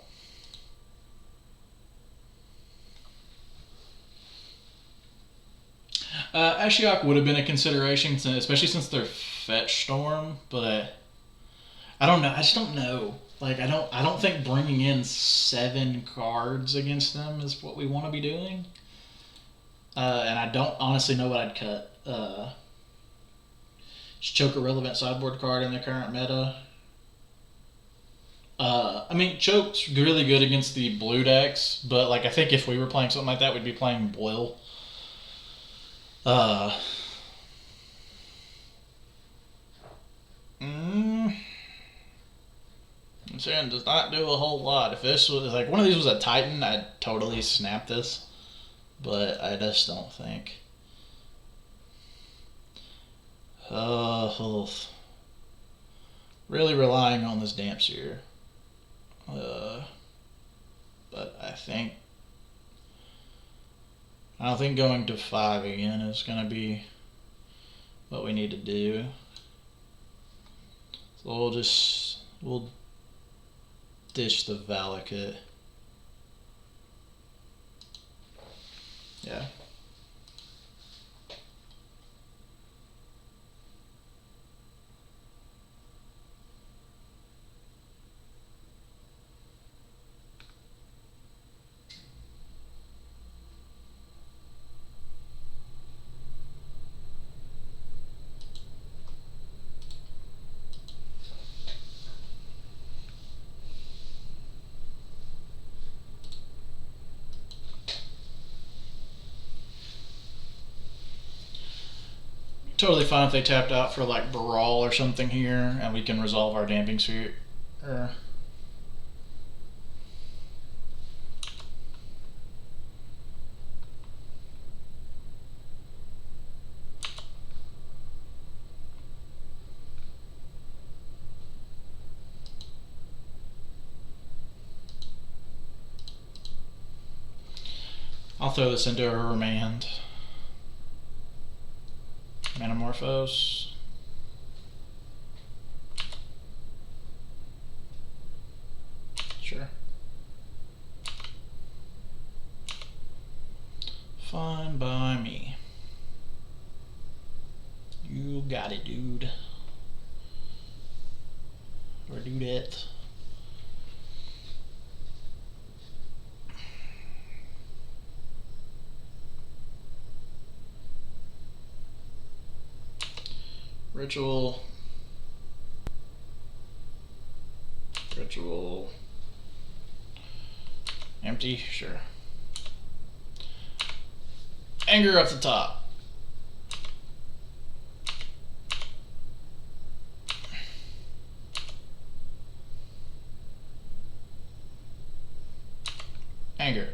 Ashiok would have been a consideration, especially since they're fetch storm, but I don't know. I just don't know. Like I don't think bringing in 7 cards against them is what we want to be doing. And I don't honestly know what I'd cut. Just choke a relevant sideboard card in the current meta. I mean, choke's really good against the blue decks, but like I think if we were playing something like that, we'd be playing Boil. I'm saying does not do a whole lot. If this was like one of these was a Titan, I'd totally snap this, but I just don't think. Really relying on this damp seer. But I don't think going to 5 again is going to be what we need to do. So we'll ditch the Valakut. Yeah. Totally fine if they tapped out for like Brawl or something here, and we can resolve our Damping Sphere. I'll throw this into a Remand. Metamorphose. Sure. Fine by me. You got it, dude. Or dudette. Ritual. Empty, sure. Anger up the top. Anger.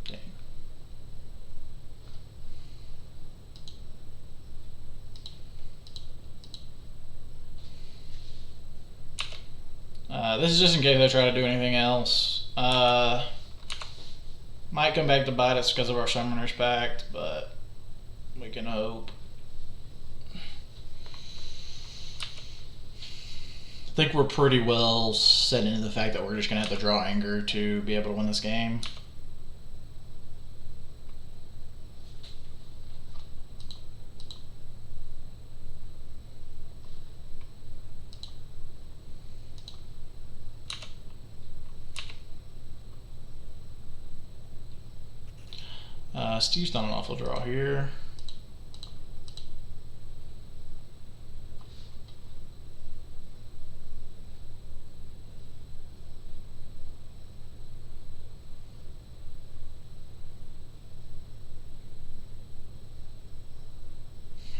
Dang. This is just in case I try to do anything else. Might come back to bite us because of our Summoner's Pact, but we can hope. I think we're pretty well set into the fact that we're just going to have to draw Anger to be able to win this game. Steve's done an awful draw here.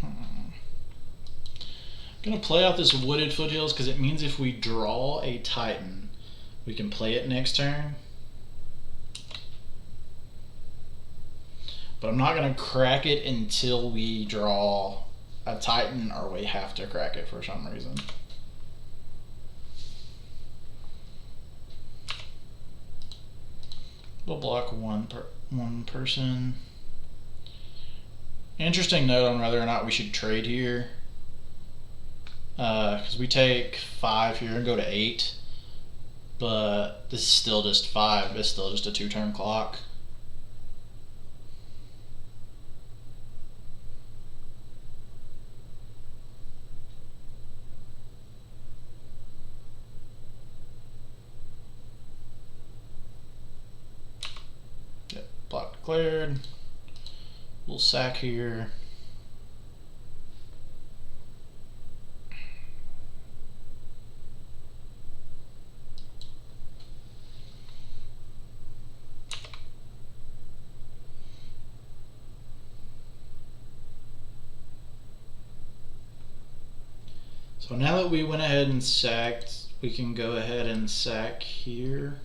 I'm gonna play out this Wooded Foothills because it means if we draw a Titan, We can play it next turn. But I'm not going to crack it until we draw a Titan, or we have to crack it for some reason. We'll block one person. Interesting note on whether or not we should trade here. Because we take 5 here and go to 8. But this is still just 5. It's still just a 2-turn clock. Yep, block declared. We'll sack here. So now that we went ahead and sacked, we can go ahead and sack here.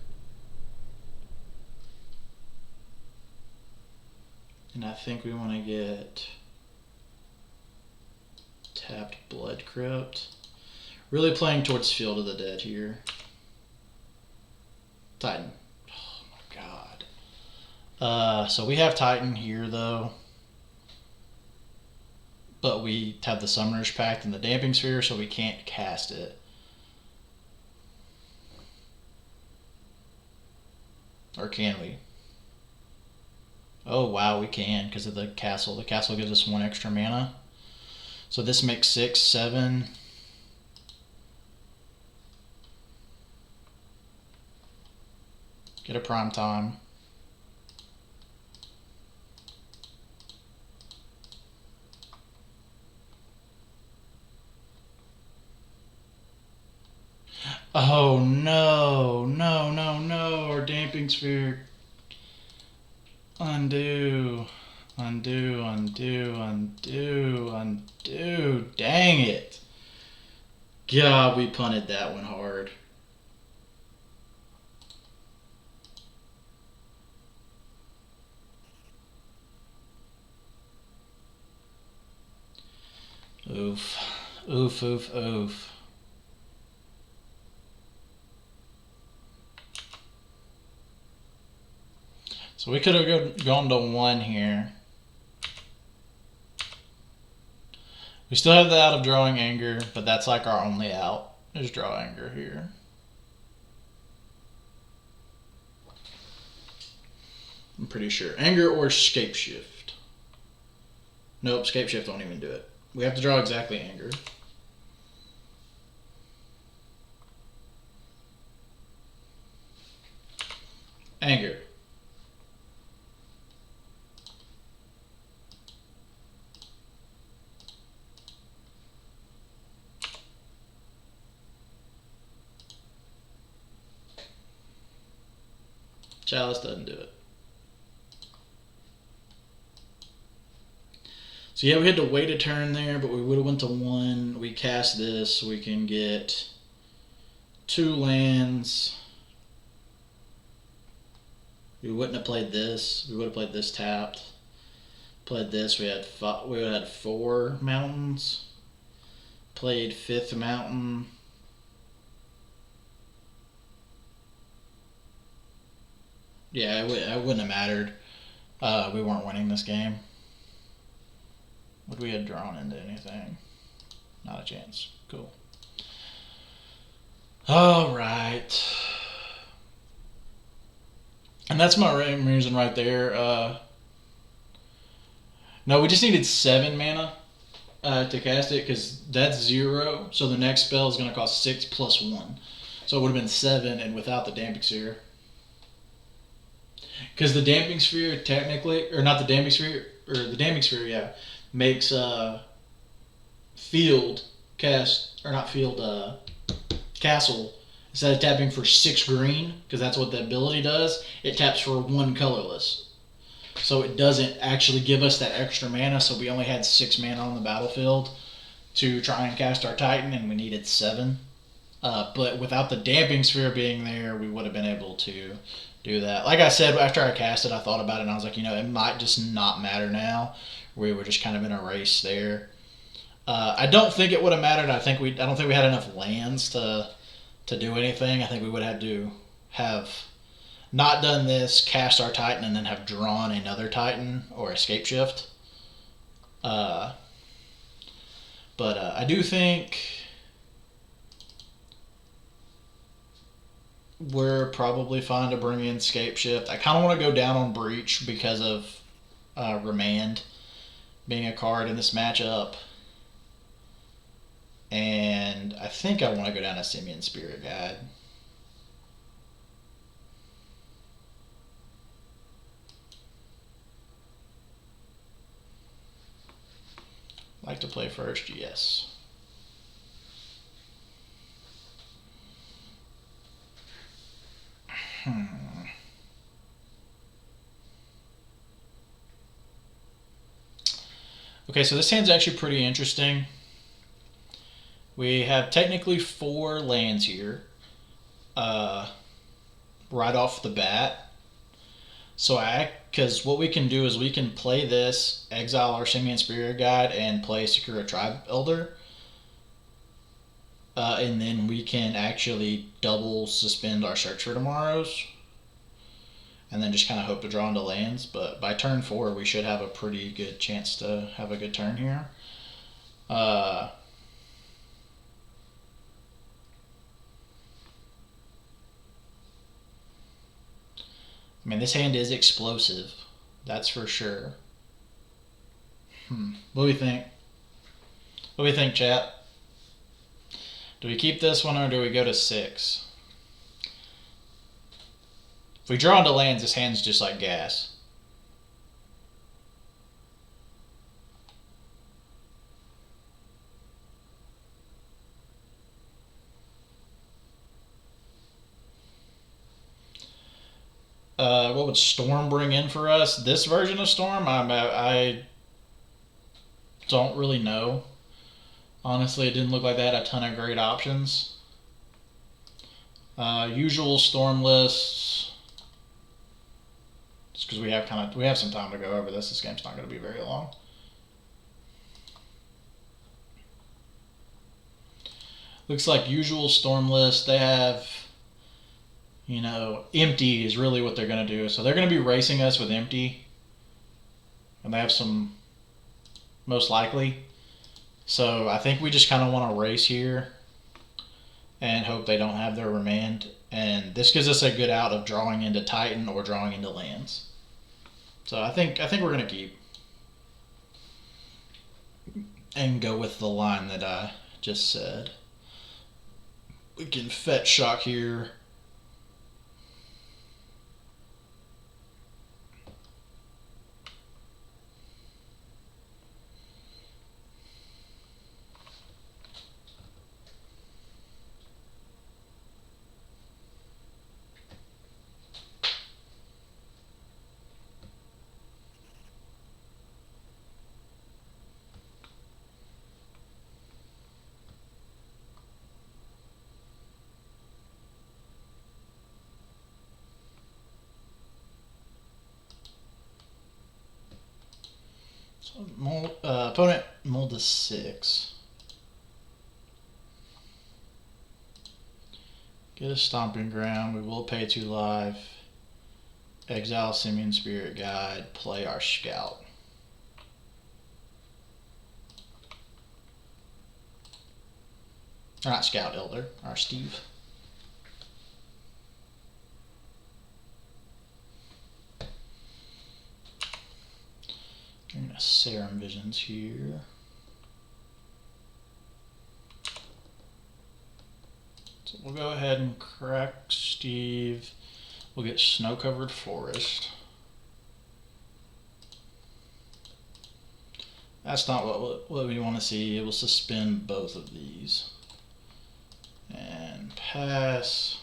And I think we want to get tapped Blood Crypt. Really playing towards Field of the Dead here. Titan. Oh my god. So we have Titan here though. But we have the Summoner's Pact and the Damping Sphere, so we can't cast it. Or can we? Oh wow, we can because of the castle. The castle gives us 1 extra mana. So this makes 6, 7. Get a prime time. Oh no, no, no, no, our Damping Sphere. Undo, undo, undo, undo, undo. Dang it. God, we punted that one hard. Oof, oof, oof, oof. So we could have gone to 1 here. We still have the out of drawing Anger, but that's like our only out, is draw Anger here. I'm pretty sure. Anger or Scapeshift. Nope, Scapeshift won't even do it. We have to draw exactly Anger. Anger. Chalice doesn't do it. So yeah, we had to wait a turn there, but we would have went to 1. We cast this, so we can get 2 lands. We wouldn't have played this. We would have played this tapped. Played this. We would have had 4 mountains. Played 5th mountain. Yeah, it wouldn't have mattered. We weren't winning this game. Would we have drawn into anything? Not a chance. Cool. All right. And that's my reason right there. No, we just needed 7 mana to cast it because that's 0. So the next spell is going to cost 6 plus 1. So it would have been 7 and without the Damping Sphere. Because the Damping Sphere technically, or not the Damping Sphere, or the Damping Sphere, yeah, makes field cast, or not field, castle, instead of tapping for 6 green, because that's what the ability does, it taps for 1 colorless. So it doesn't actually give us that extra mana, so we only had 6 mana on the battlefield to try and cast our Titan, and we needed 7. But without the damping sphere being there, we would have been able to do that. Like I said, after I cast it, I thought about it and I was like, it might just not matter now. We were just kind of in a race there. I don't think it would have mattered. I don't think we had enough lands to do anything. I think we would have had to have not done this, cast our Titan, and then have drawn another Titan or escape shift. But I do think we're probably fine to bring in escape shift. I kind of want to go down on breach because of remand being a card in this matchup. And I think I want to go down to Simian Spirit Guide. Like to play first? Yes. Okay, so this hand's actually pretty interesting. We have technically 4 lands here right off the bat. So because what we can do is we can play this, exile our Simian Spirit Guide, and play Secure Tribe Elder. And then we can actually double suspend our Search for Tomorrows. And then just kind of hope to draw into lands. But by turn 4, we should have a pretty good chance to have a good turn here. I mean, this hand is explosive. That's for sure. What do we think? What do we think, chat? Do we keep this one or do we go to 6? If we draw into lands, this hand's just like gas. What would Storm bring in for us? This version of Storm, I don't really know. Honestly, it didn't look like they had a ton of great options. Usual Storm lists. Just because we have some time to go over this. This game's not going to be very long. Looks like usual Storm list. They have, empty is really what they're going to do. So they're going to be racing us with empty. And they have some, most likely. So I think we just kind of want to race here and hope they don't have their remand. And this gives us a good out of drawing into Titan or drawing into lands. So I think we're going to keep and go with the line that I just said. We can fetch shock here. So opponent mulled to 6. Get a Stomping Ground. We will pay 2 life. Exile Simian Spirit Guide. Play our Scout. Or not Scout, Elder. Our Steve. I'm going to Serum Visions here. So we'll go ahead and crack Steve. We'll get Snow-Covered Forest. That's not what we want to see. It will suspend both of these. And pass.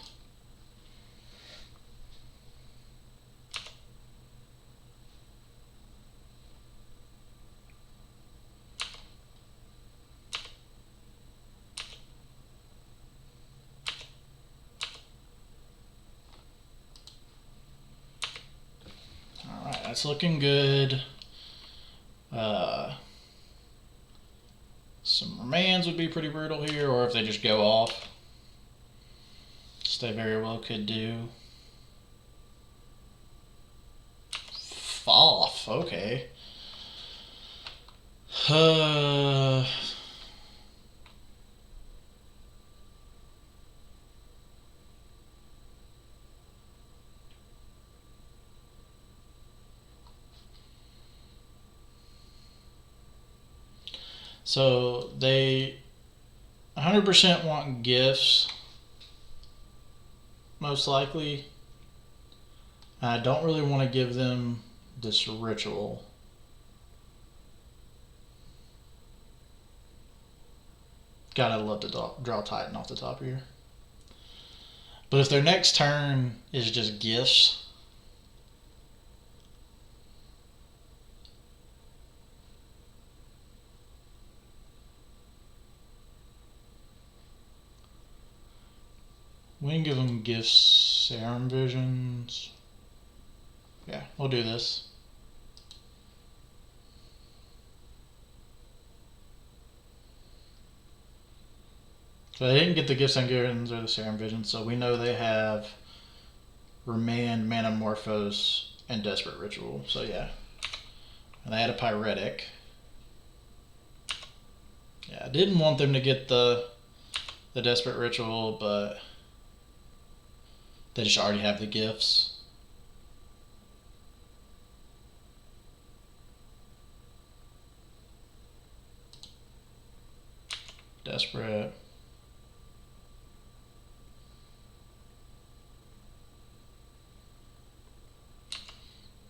That's looking good. Some remands would be pretty brutal here, or if they just go off, which they very well could do. Off, okay. So they 100% want gifts, most likely. I don't really want to give them this ritual. God, I'd love to draw Titan off the top here. But if their next turn is just gifts, we can give them gifts, Serum Visions. Yeah, we'll do this. So they didn't get the Gifts and Givens or the Serum Vision, so we know they have Remand, Metamorphose, and Desperate Ritual. So yeah. And they had a Pyretic. Yeah, I didn't want them to get the Desperate Ritual, but they just already have the gifts. Desperate.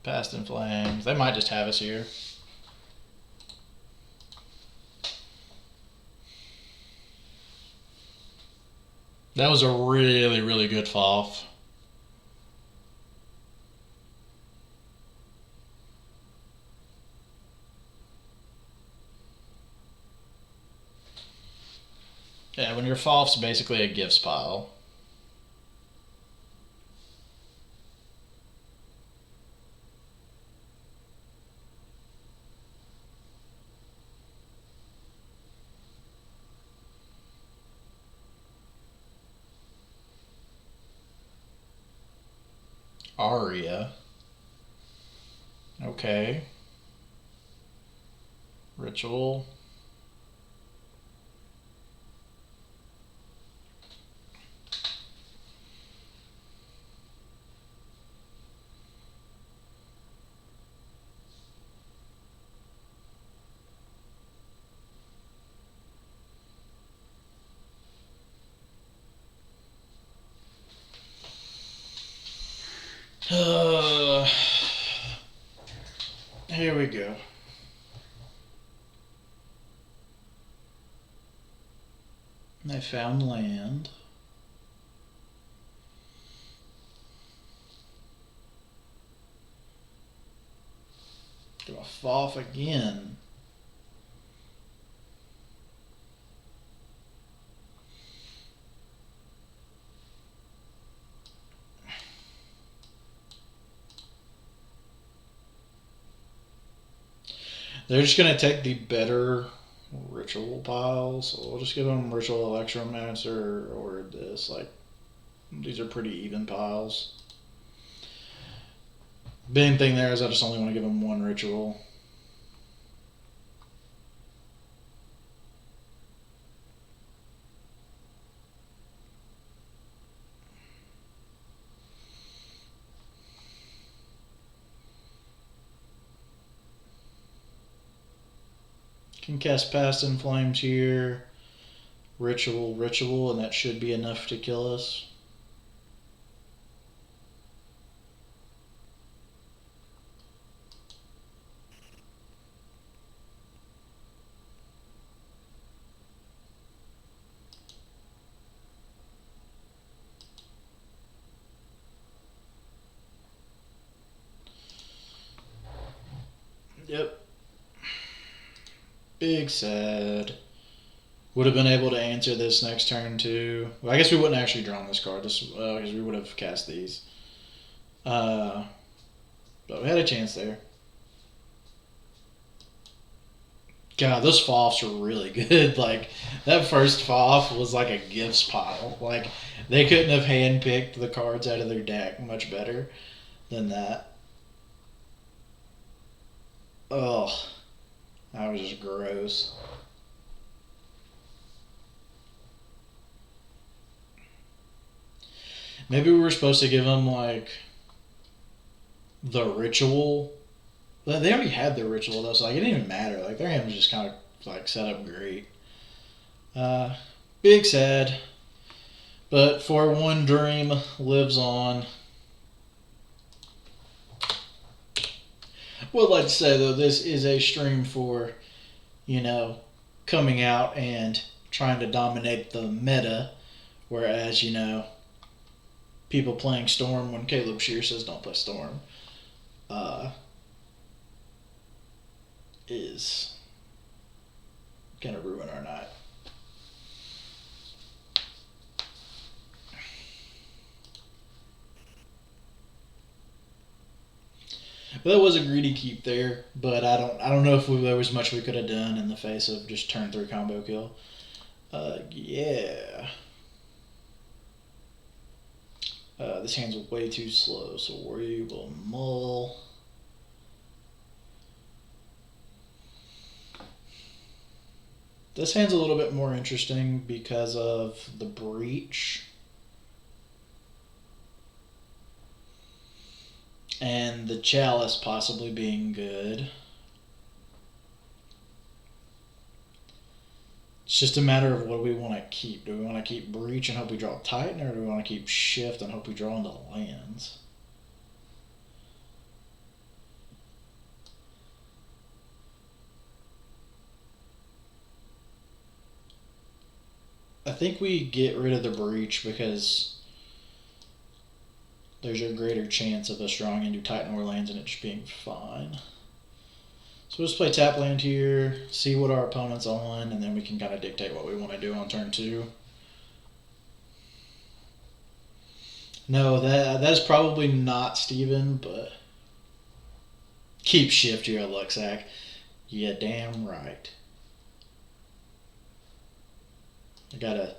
Past in Flames. They might just have us here. That was a really, really good FOF. Yeah, when your FOF's basically a gifts pile. Aria. Okay. Ritual. Here we go. They found land. Do a FOF again. They're just going to take the better ritual piles. So we'll just give them Ritual Electromancer or this. Like, these are pretty even piles. Main thing there is I just only want to give them one ritual. Can cast Past in Flames here. Ritual, and that should be enough to kill us. Yep. Big sad. Would have been able to answer this next turn too. Well, I guess we wouldn't actually draw this card. This because we would have cast these. But we had a chance there. God, those FOFs are really good. Like, that first FOF was like a gifts pile. Like, they couldn't have handpicked the cards out of their deck much better than that. Ugh. That was just gross. Maybe we were supposed to give them, like, the ritual. But they already had their ritual, though, so like, it didn't even matter. Like, their hand was just kind of, like, set up great. Big sad. But for one dream lives on. Would like to say, though, this is a stream for, coming out and trying to dominate the meta. Whereas, people playing Storm when Caleb Shear says don't play Storm is going to ruin our night. But that was a greedy keep there, but I don't know if there was much we could have done in the face of just turn 3 combo kill. Yeah. This hand's way too slow, so we will mull. This hand's a little bit more interesting because of the breach. And the chalice possibly being good. It's just a matter of what we want to keep. Do we want to keep breach and hope we draw Titan, or do we want to keep shift and hope we draw into lands? I think we get rid of the breach because there's a greater chance of us drawing into Titan or lands and it just being fine. So we'll just play tap land here, see what our opponent's on, and then we can kind of dictate what we want to do on turn 2. No, that is probably not Steven, but keep shift here, Luxac. Yeah, damn right. I gotta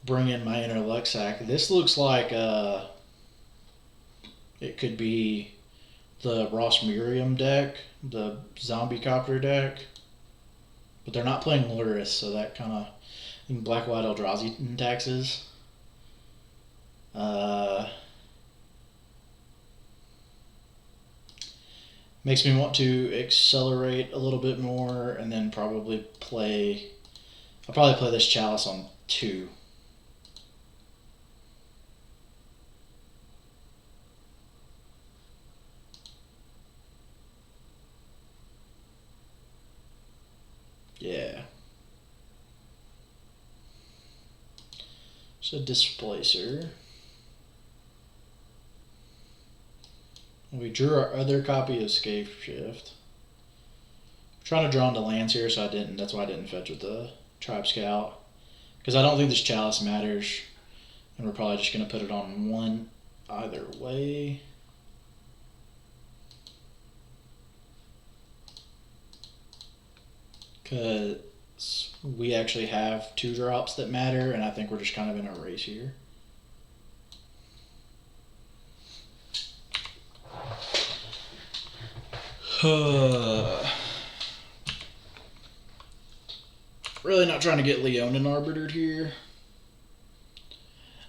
bring in my inner Luxac. This looks like it could be the Ross Miriam deck, the Zombie Copter deck. But they're not playing Luris, so that kind of... Black White Eldrazi taxes. Makes me want to accelerate a little bit more and then probably play... I'll probably play this Chalice on 2. Yeah. So Displacer. We drew our other copy of Scape Shift. I'm trying to draw into lands here, so that's why I didn't fetch with the Tribe Scout. Because I don't think this Chalice matters. And we're probably just going to put it on 1 either way. Because we actually have 2 drops that matter, and I think we're just kind of in a race here. Really not trying to get Leonin arbitered here.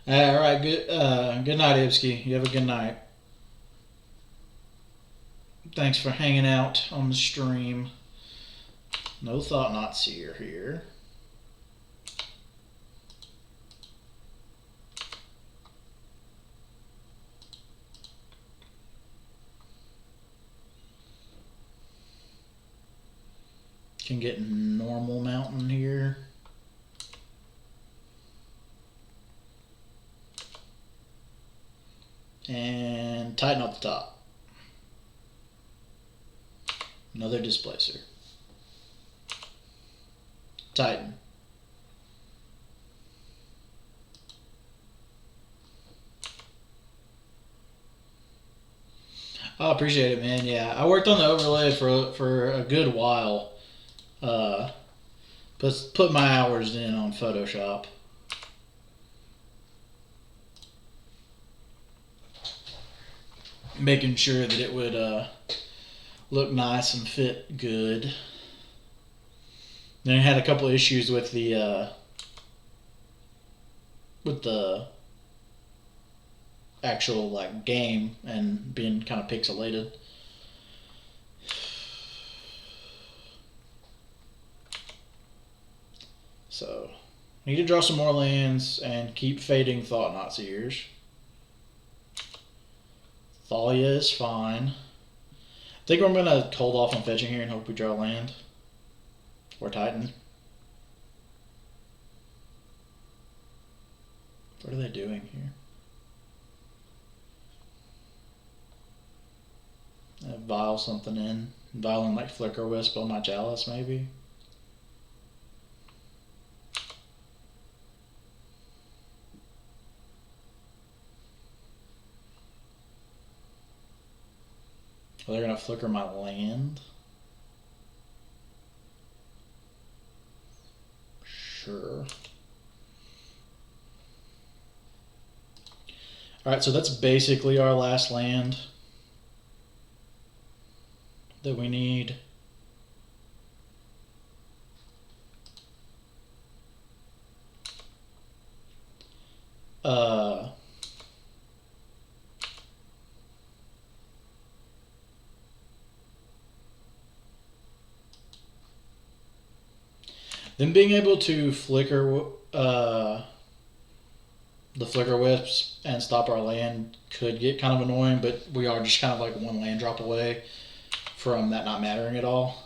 Alright, good night, Ibsky. You have a good night. Thanks for hanging out on the stream. No Thought Not Seer here. Can get normal mountain here. And tighten up the top. Another Displacer. Titan. I appreciate it, man. Yeah, I worked on the overlay for a good while. Put my hours in on Photoshop. Making sure that it would look nice and fit good. Then I had a couple issues with the actual like game and being kind of pixelated. So, need to draw some more lands and keep fading Thought-Knot's ears. Thalia is fine. I think I'm going to hold off on fetching here and hope we draw land. Or Titan. What are they doing here? Vial something in. Vial and like Flicker Wisp on my Chalice maybe. Oh, they're gonna flicker my land. Sure. Alright, so that's basically our last land that we need. Then being able to flicker the Flicker Wisps and stop our land could get kind of annoying, but we are just kind of like one land drop away from that not mattering at all.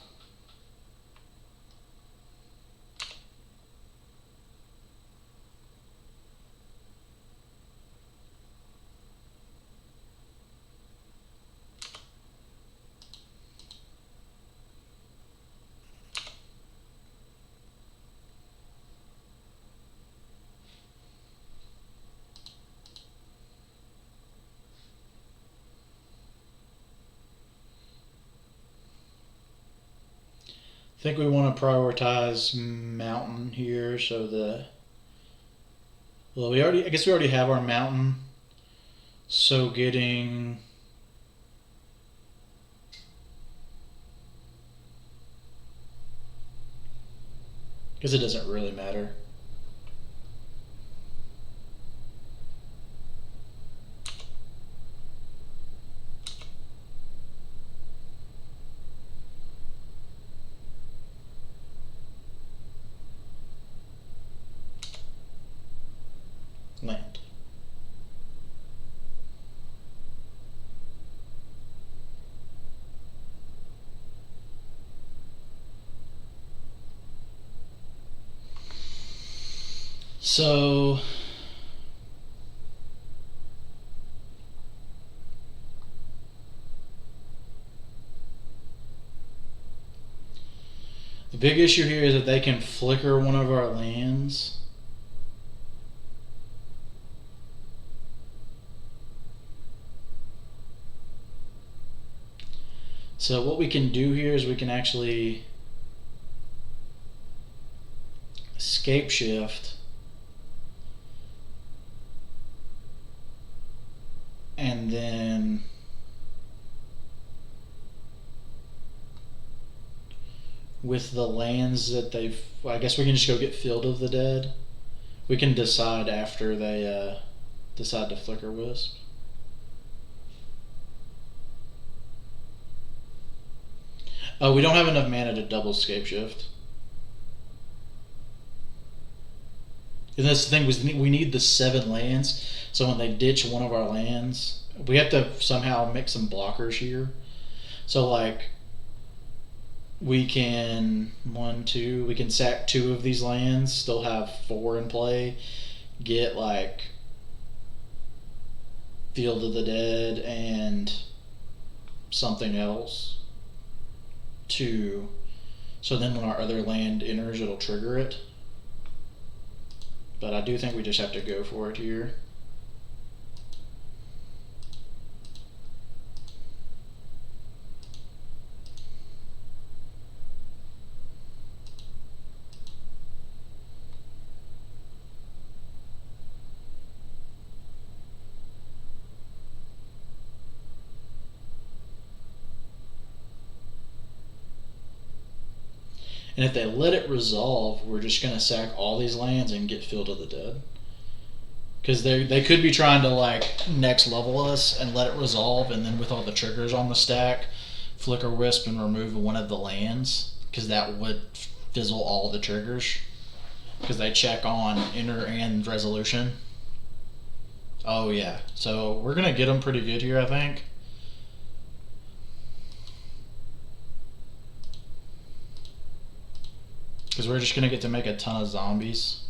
I think we want to prioritize mountain here, so I guess we already have our mountain, so getting because it doesn't really matter. Land. So the big issue here is that they can flicker one of our lands. So what we can do here is we can actually escape shift and then with the lands that they've, well, I guess we can just go get Field of the Dead. We can decide after they decide to Flicker Wisp. Oh, we don't have enough mana to double escape shift. And that's the thing, we need the 7 lands, so when they ditch one of our lands, we have to somehow make some blockers here. So like, we can, we can sack 2 of these lands, still have 4 in play, get like Field of the Dead and something else. So then when our other land enters, it'll trigger it. But I do think we just have to go for it here. And if they let it resolve, we're just going to sack all these lands and get Field of the Dead. Because they could be trying to like next level us and let it resolve, and then with all the triggers on the stack, Flicker Wisp and remove one of the lands, because that would fizzle all the triggers. Because they check on Enter and Resolution. Oh yeah, so we're gonna get them pretty good here, I think. Because we're just gonna get to make a ton of zombies.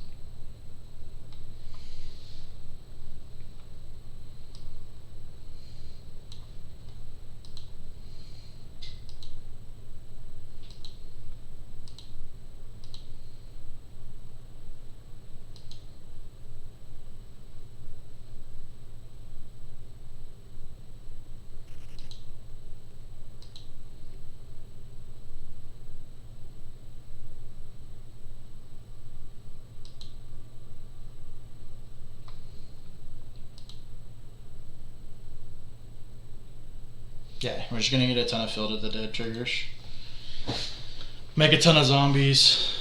Yeah, we're just gonna get a ton of Field of the Dead triggers. Make a ton of zombies.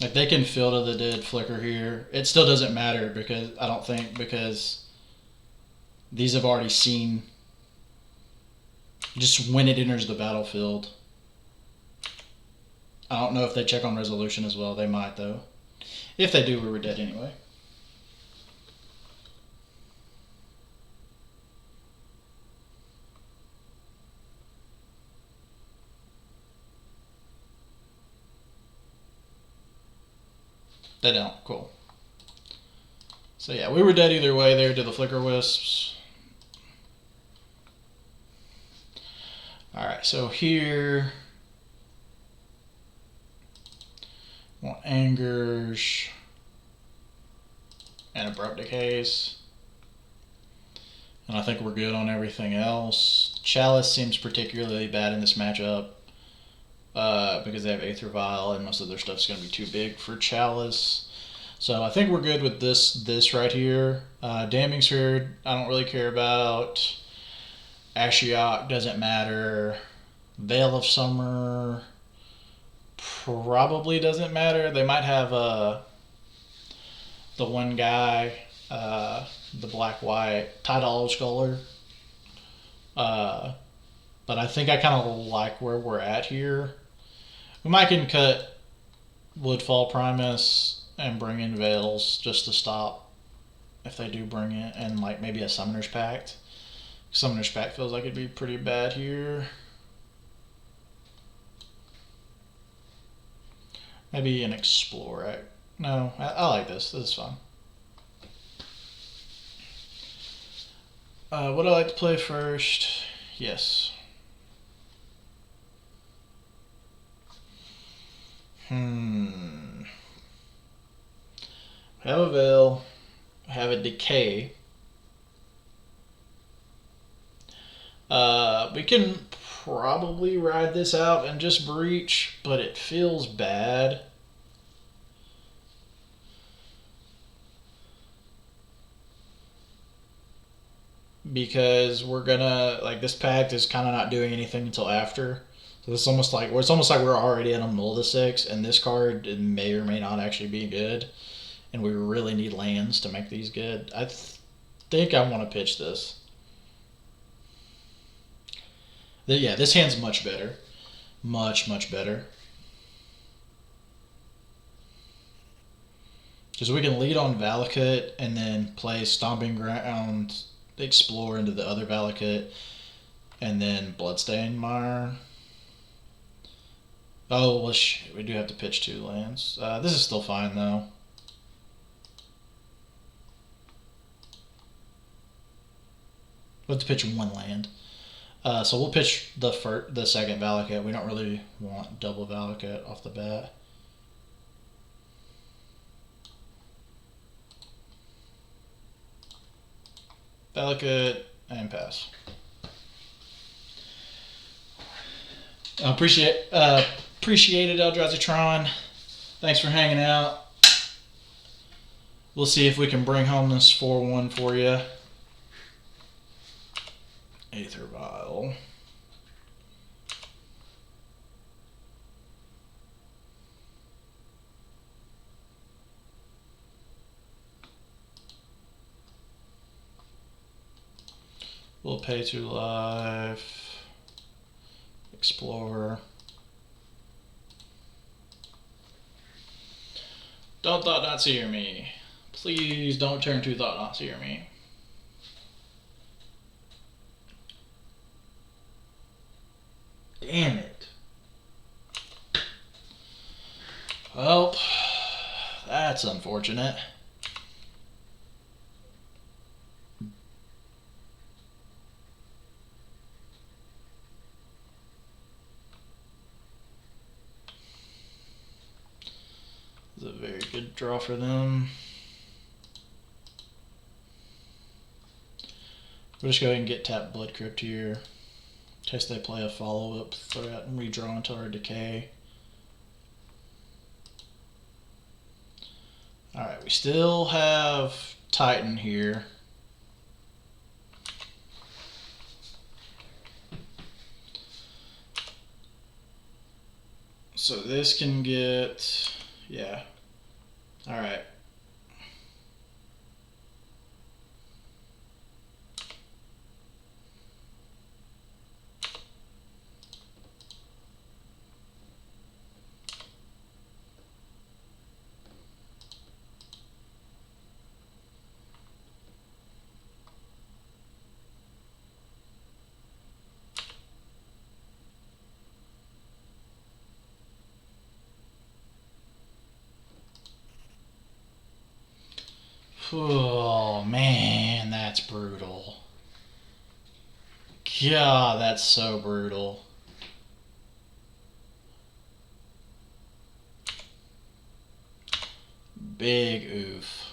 Like they can Field of the Dead Flicker here. It still doesn't matter because I don't think because these have already seen just when it enters the battlefield. I don't know if they check on Resolution as well. They might though. If they do, we were dead anyway. They don't. Cool. So yeah, we were dead either way there to the Flicker Wisps. Alright, so here want Angers and Abrupt Decays. And I think we're good on everything else. Chalice seems particularly bad in this matchup because they have Aether Vial and most of their stuff's going to be too big for Chalice. So I think we're good with this right here. Damning Sphere, I don't really care about. Ashiok doesn't matter. Veil of Summer probably doesn't matter. They might have the one guy, the black-white Tidal Sculler. But I think I kind of like where we're at here. We might can cut Woodfall Primus and bring in Veils just to stop if they do bring it, and like maybe a Summoner's Pact. Summoner's Pact feels like it'd be pretty bad here. Maybe an Explorer. No, I like this. This is fun. Would I like to play first? Yes. Have a Veil. Have a Decay. We can probably ride this out and just breach, but it feels bad. Because we're gonna, like, this pact is kind of not doing anything until after. So it's almost like we're already in a Mulda 6, and this card may or may not actually be good. And we really need lands to make these good. I think I want to pitch this. Yeah, this hand's much better. Much, much better. Because we can lead on Valakut and then play Stomping Ground, Explore into the other Valakut, and then Bloodstained Mire. Oh, well, shit, we do have to pitch 2 lands. This is still fine, though. We have to pitch 1 land. So we'll pitch the second Valakut. We don't really want double Valakut off the bat. Valakut and pass. Appreciate it, Eldrazi Tron. Thanks for hanging out. We'll see if we can bring home this 4-1 for you. Aether Vial. We'll pay to life. Explorer. Don't Thought Not Seer me. Please don't turn to Thought Not Seer me. Damn it. Well, that's unfortunate. It's a very good draw for them. We'll just go ahead and get tapped Blood Crypt here. In case they play a follow-up threat and redraw into our Decay. Alright, we still have Titan here. So this can get, yeah. Alright. Oh man, that's brutal. God, that's so brutal. Big oof.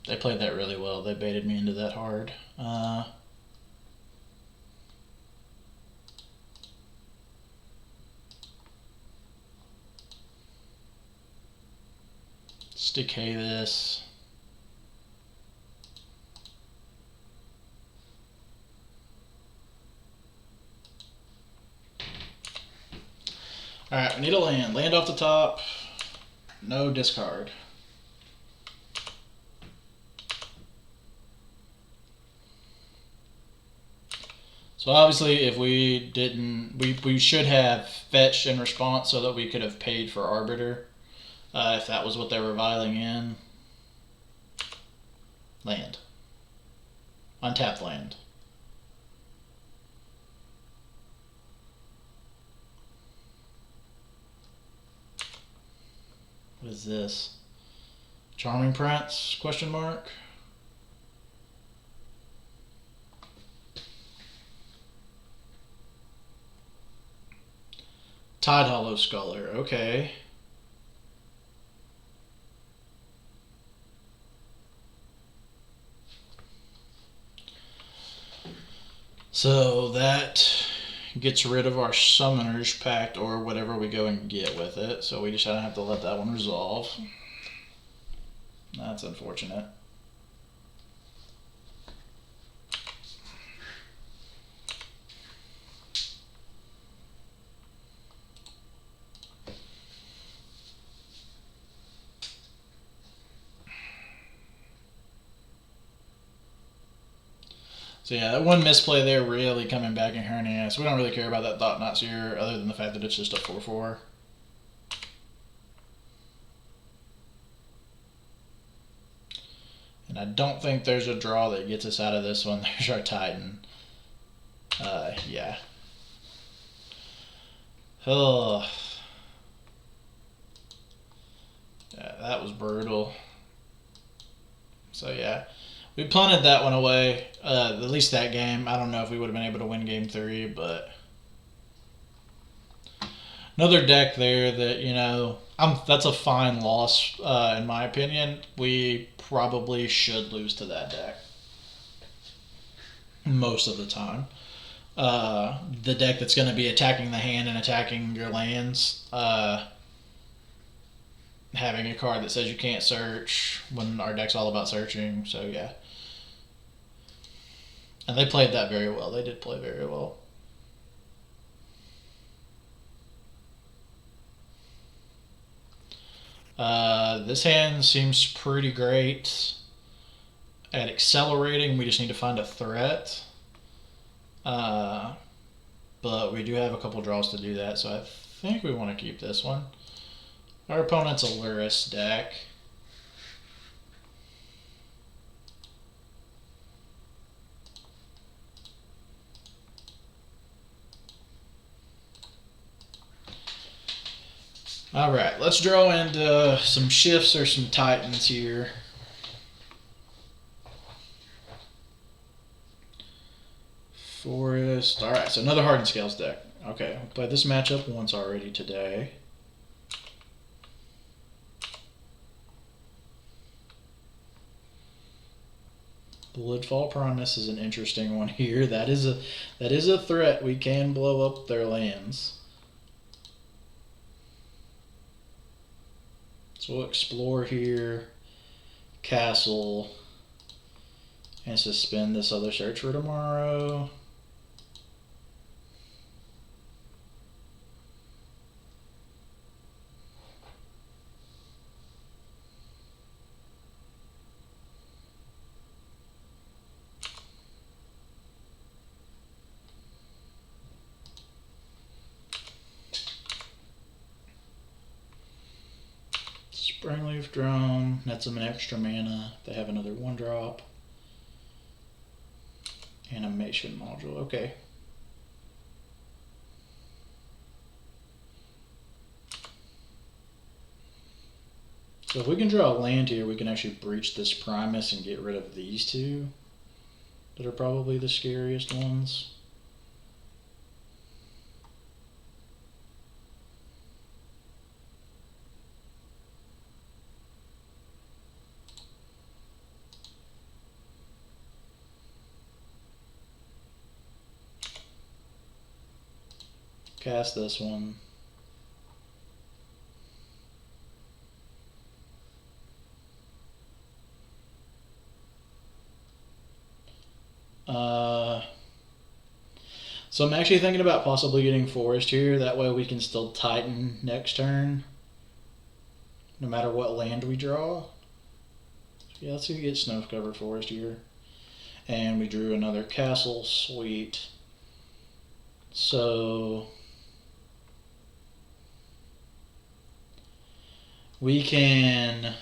They played that really well. They baited me into that hard. Let's decay this. Alright, we need a land. Land off the top. No discard. So obviously if we didn't, we should have fetched in response so that we could have paid for Arbiter. If that was what they were vialing in. Land. Untapped land. What is this? Charming Prince? Question mark. Tide Hollow Scholar. Okay. So that gets rid of our Summoner's Pact or whatever we go and get with it. So we just have to let that one resolve. That's unfortunate. So yeah, that one misplay there really coming back and hurting us. We don't really care about that Thought Not Seer other than the fact that it's just a 4/4. And I don't think there's a draw that gets us out of this one. There's our Titan. Yeah. Oh. Yeah, that was brutal. So yeah. We punted that one away, at least that game. I don't know if we would have been able to win game 3, but another deck there that, you know, that's a fine loss, in my opinion. We probably should lose to that deck most of the time. The deck that's going to be attacking the hand and attacking your lands, having a card that says you can't search when our deck's all about searching. So yeah. And they played that very well. They did play very well. This hand seems pretty great at accelerating. We just need to find a threat. But we do have a couple draws to do that, so I think we want to keep this one. Our opponent's a Luris deck. Alright, let's draw into some shifts or some titans here. Forest. Alright, so another Hardened Scales deck. Okay, we played this matchup once already today. Bloodfall Promise is an interesting one here. That is a threat. We can blow up their lands. So we'll explore here, castle, and suspend this other search for tomorrow. Springleaf Drone, nets them an extra mana. They have another 1-drop. Animation module, okay. So if we can draw a land here, we can actually breach this Primus and get rid of these two that are probably the scariest ones. Cast this one. So I'm actually thinking about possibly getting Forest here. That way we can still Titan next turn, no matter what land we draw. Yeah, let's see if we get Snow-Covered Forest here. And we drew another castle. Sweet. So we can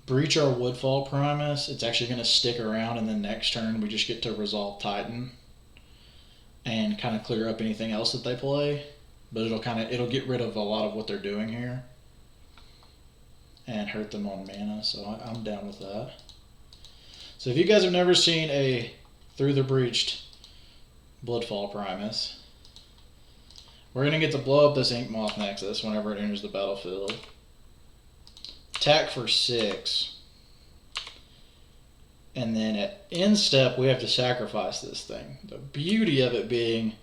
breach our Woodfall Promise. It's actually going to stick around, and then next turn we just get to resolve Titan and kind of clear up anything else that they play. But it'll get rid of a lot of what they're doing here and hurt them on mana. So I'm down with that. So if you guys have never seen a Through the Breached Bloodfall Primus, we're going to get to blow up this Inkmoth Nexus whenever it enters the battlefield. Attack for 6. And then at end step, we have to sacrifice this thing. The beauty of it being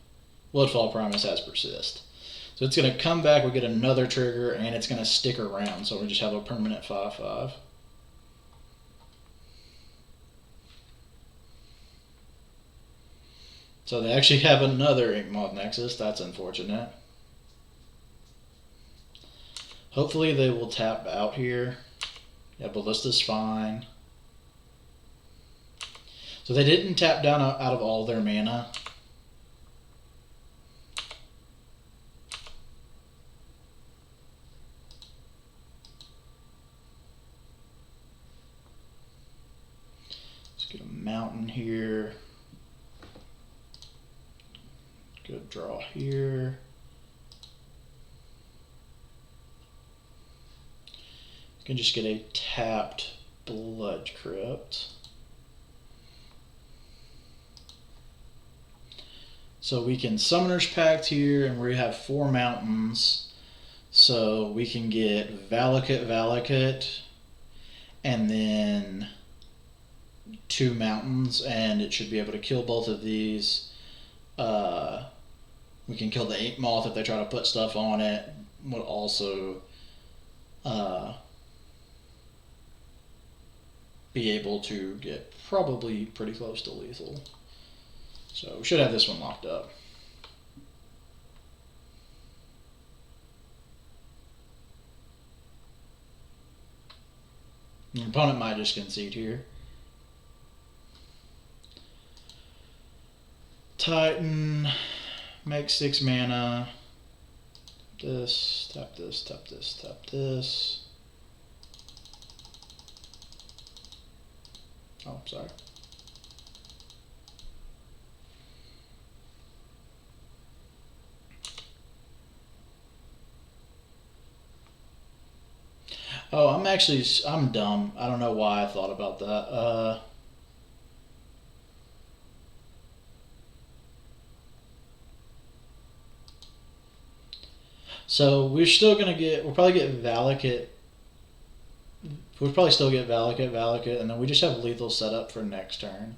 Bloodfall Primus has Persist. So it's going to come back, we get another trigger, and it's going to stick around. So we just have a permanent 5/5. So they actually have another Inkmoth Nexus. That's unfortunate. Hopefully they will tap out here. Yeah, Ballista's fine. So they didn't tap down out of all their mana. Let's get a mountain here. Good draw here. You can just get a tapped Blood Crypt. So we can Summoner's Pact here, and we have 4 mountains. So we can get Valakut, and then 2 mountains, and it should be able to kill both of these. We can kill the ink moth if they try to put stuff on it. Would also be able to get probably pretty close to lethal. So we should have this one locked up. Your opponent might just concede here. Titan, make 6 mana. This, tap this, tap this, tap this. Oh, sorry. Oh, I'm dumb. I don't know why I thought about that. So we're still gonna we'll probably get Valakut. We'll probably still get Valakut, and then we just have lethal set up for next turn.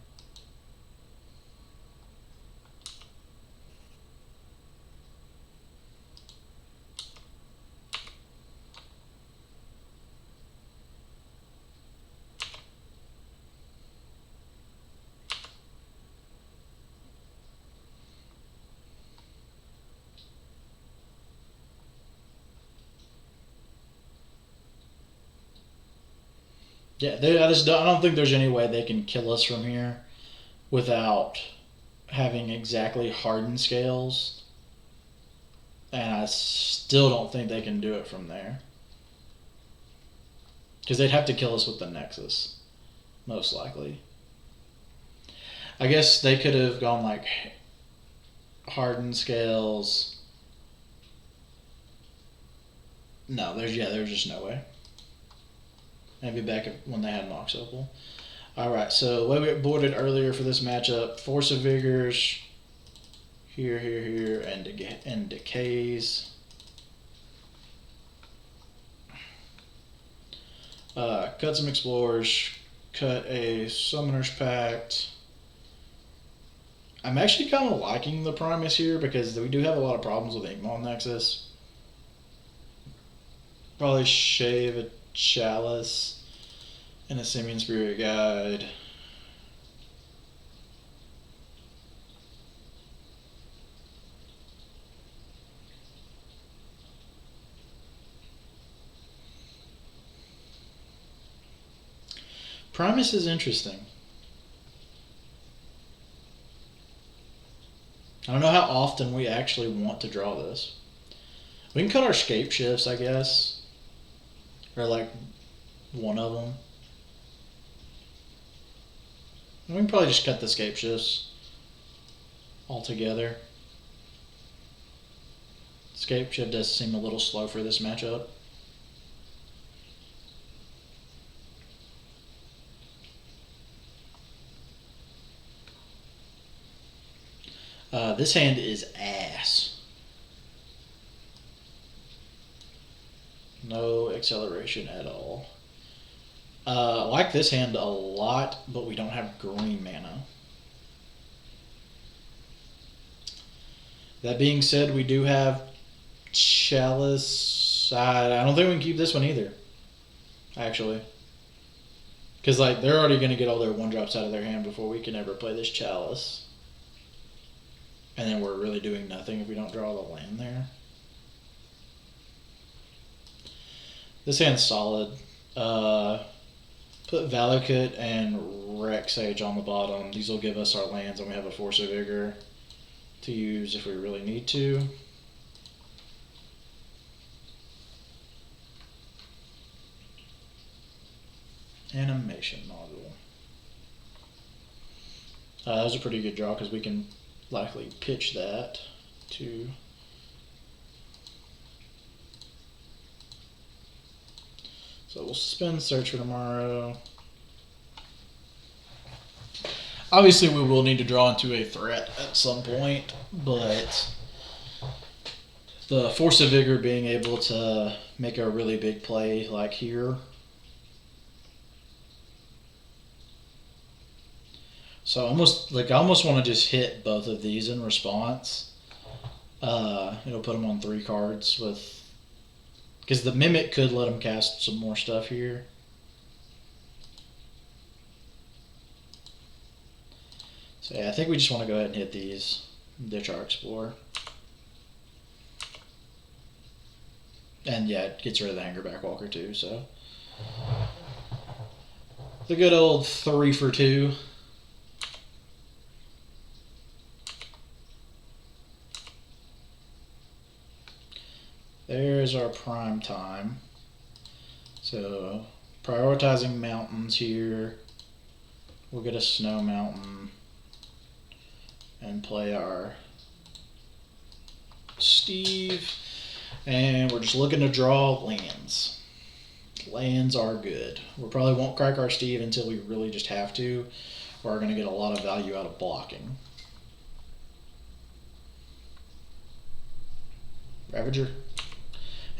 Yeah, I don't think there's any way they can kill us from here without having exactly hardened scales. And I still don't think they can do it from there. Because they'd have to kill us with the Nexus, most likely. I guess they could have gone like hardened scales. No, there's just no way. Maybe back when they had Mox Opal. Alright, so the way we boarded earlier for this matchup, Force of Vigors, here, and Decays. Cut some Explorers, cut a Summoner's Pact. I'm actually kind of liking the Primus here because we do have a lot of problems with Inkmoth Nexus. Probably shave a Chalice and a Simian Spirit Guide. Primus is interesting. I don't know how often we actually want to draw this. We can cut our scape shifts, I guess. Or like one of them. We can probably just cut the scape shifts altogether. Scape shift does seem a little slow for this matchup. This hand is ass. No acceleration at all. I like this hand a lot, but we don't have green mana. That being said, we do have Chalice. I don't think we can keep this one either, actually. Because like they're already going to get all their 1-drops out of their hand before we can ever play this Chalice. And then we're really doing nothing if we don't draw the land there. This hand's solid. Put Valakut and Rexage on the bottom. These will give us our lands, and we have a Force of Vigor to use if we really need to. Animation module. That was a pretty good draw because we can likely pitch that to so we'll suspend search for tomorrow. Obviously we will need to draw into a threat at some point, but the Force of Vigor being able to make a really big play like here. So I almost want to just hit both of these in response. It'll put them on 3 cards with, because the Mimic could let them cast some more stuff here. So yeah, I think we just want to go ahead and hit these. Ditch our Explorer. And yeah, it gets rid of the Hangerback Walker too, so. The good old 3 for 2. There's our prime time. So prioritizing mountains here. We'll get a snow mountain and play our Steve. And we're just looking to draw lands. Lands are good. We probably won't crack our Steve until we really just have to. We're going to get a lot of value out of blocking. Ravager.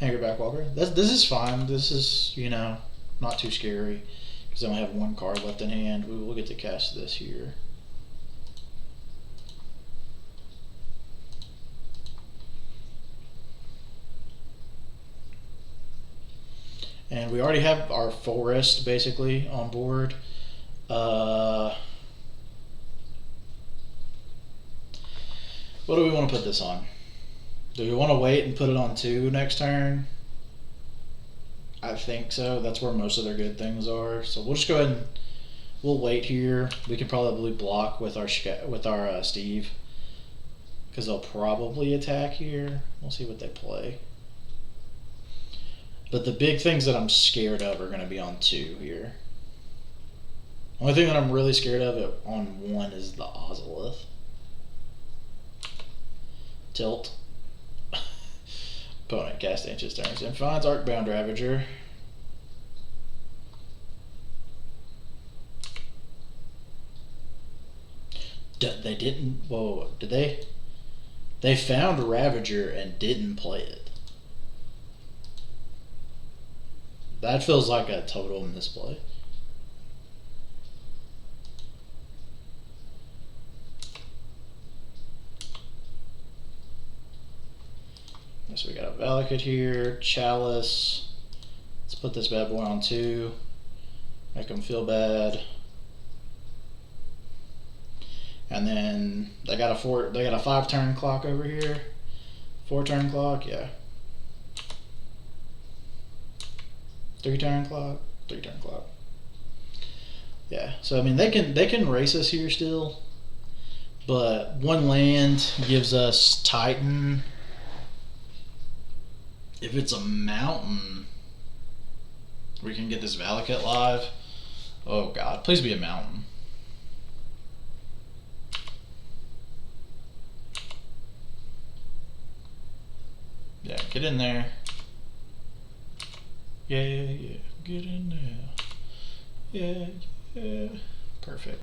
Hangerback Walker. This is fine. This is, you know, not too scary. Because I only have 1 card left in hand. We will get to cast this here. And we already have our forest basically on board. What do we want to put this on? Do we want to wait and put it on 2 next turn? I think so. That's where most of their good things are. So we'll just go ahead and we'll wait here. We could probably block with our Steve, because they'll probably attack here. We'll see what they play. But the big things that I'm scared of are going to be on 2 here. Only thing that I'm really scared of on 1 is the Ozolith. Tilt. Opponent cast Ancient Turns and finds Arcbound Ravager. They didn't. Whoa, did they? They found Ravager and didn't play it. That feels like a total misplay. So we got a Valakut here, Chalice. Let's put this bad boy on 2. Make them feel bad. And then they got a 5-turn clock over here. 4-turn clock, yeah. 3-turn clock, 3-turn clock. Yeah, so I mean they can race us here still, but 1 land gives us Titan. If it's a mountain, we can get this Valakut live. Oh god, please be a mountain. Yeah, get in there. Yeah, get in there. Yeah. Perfect.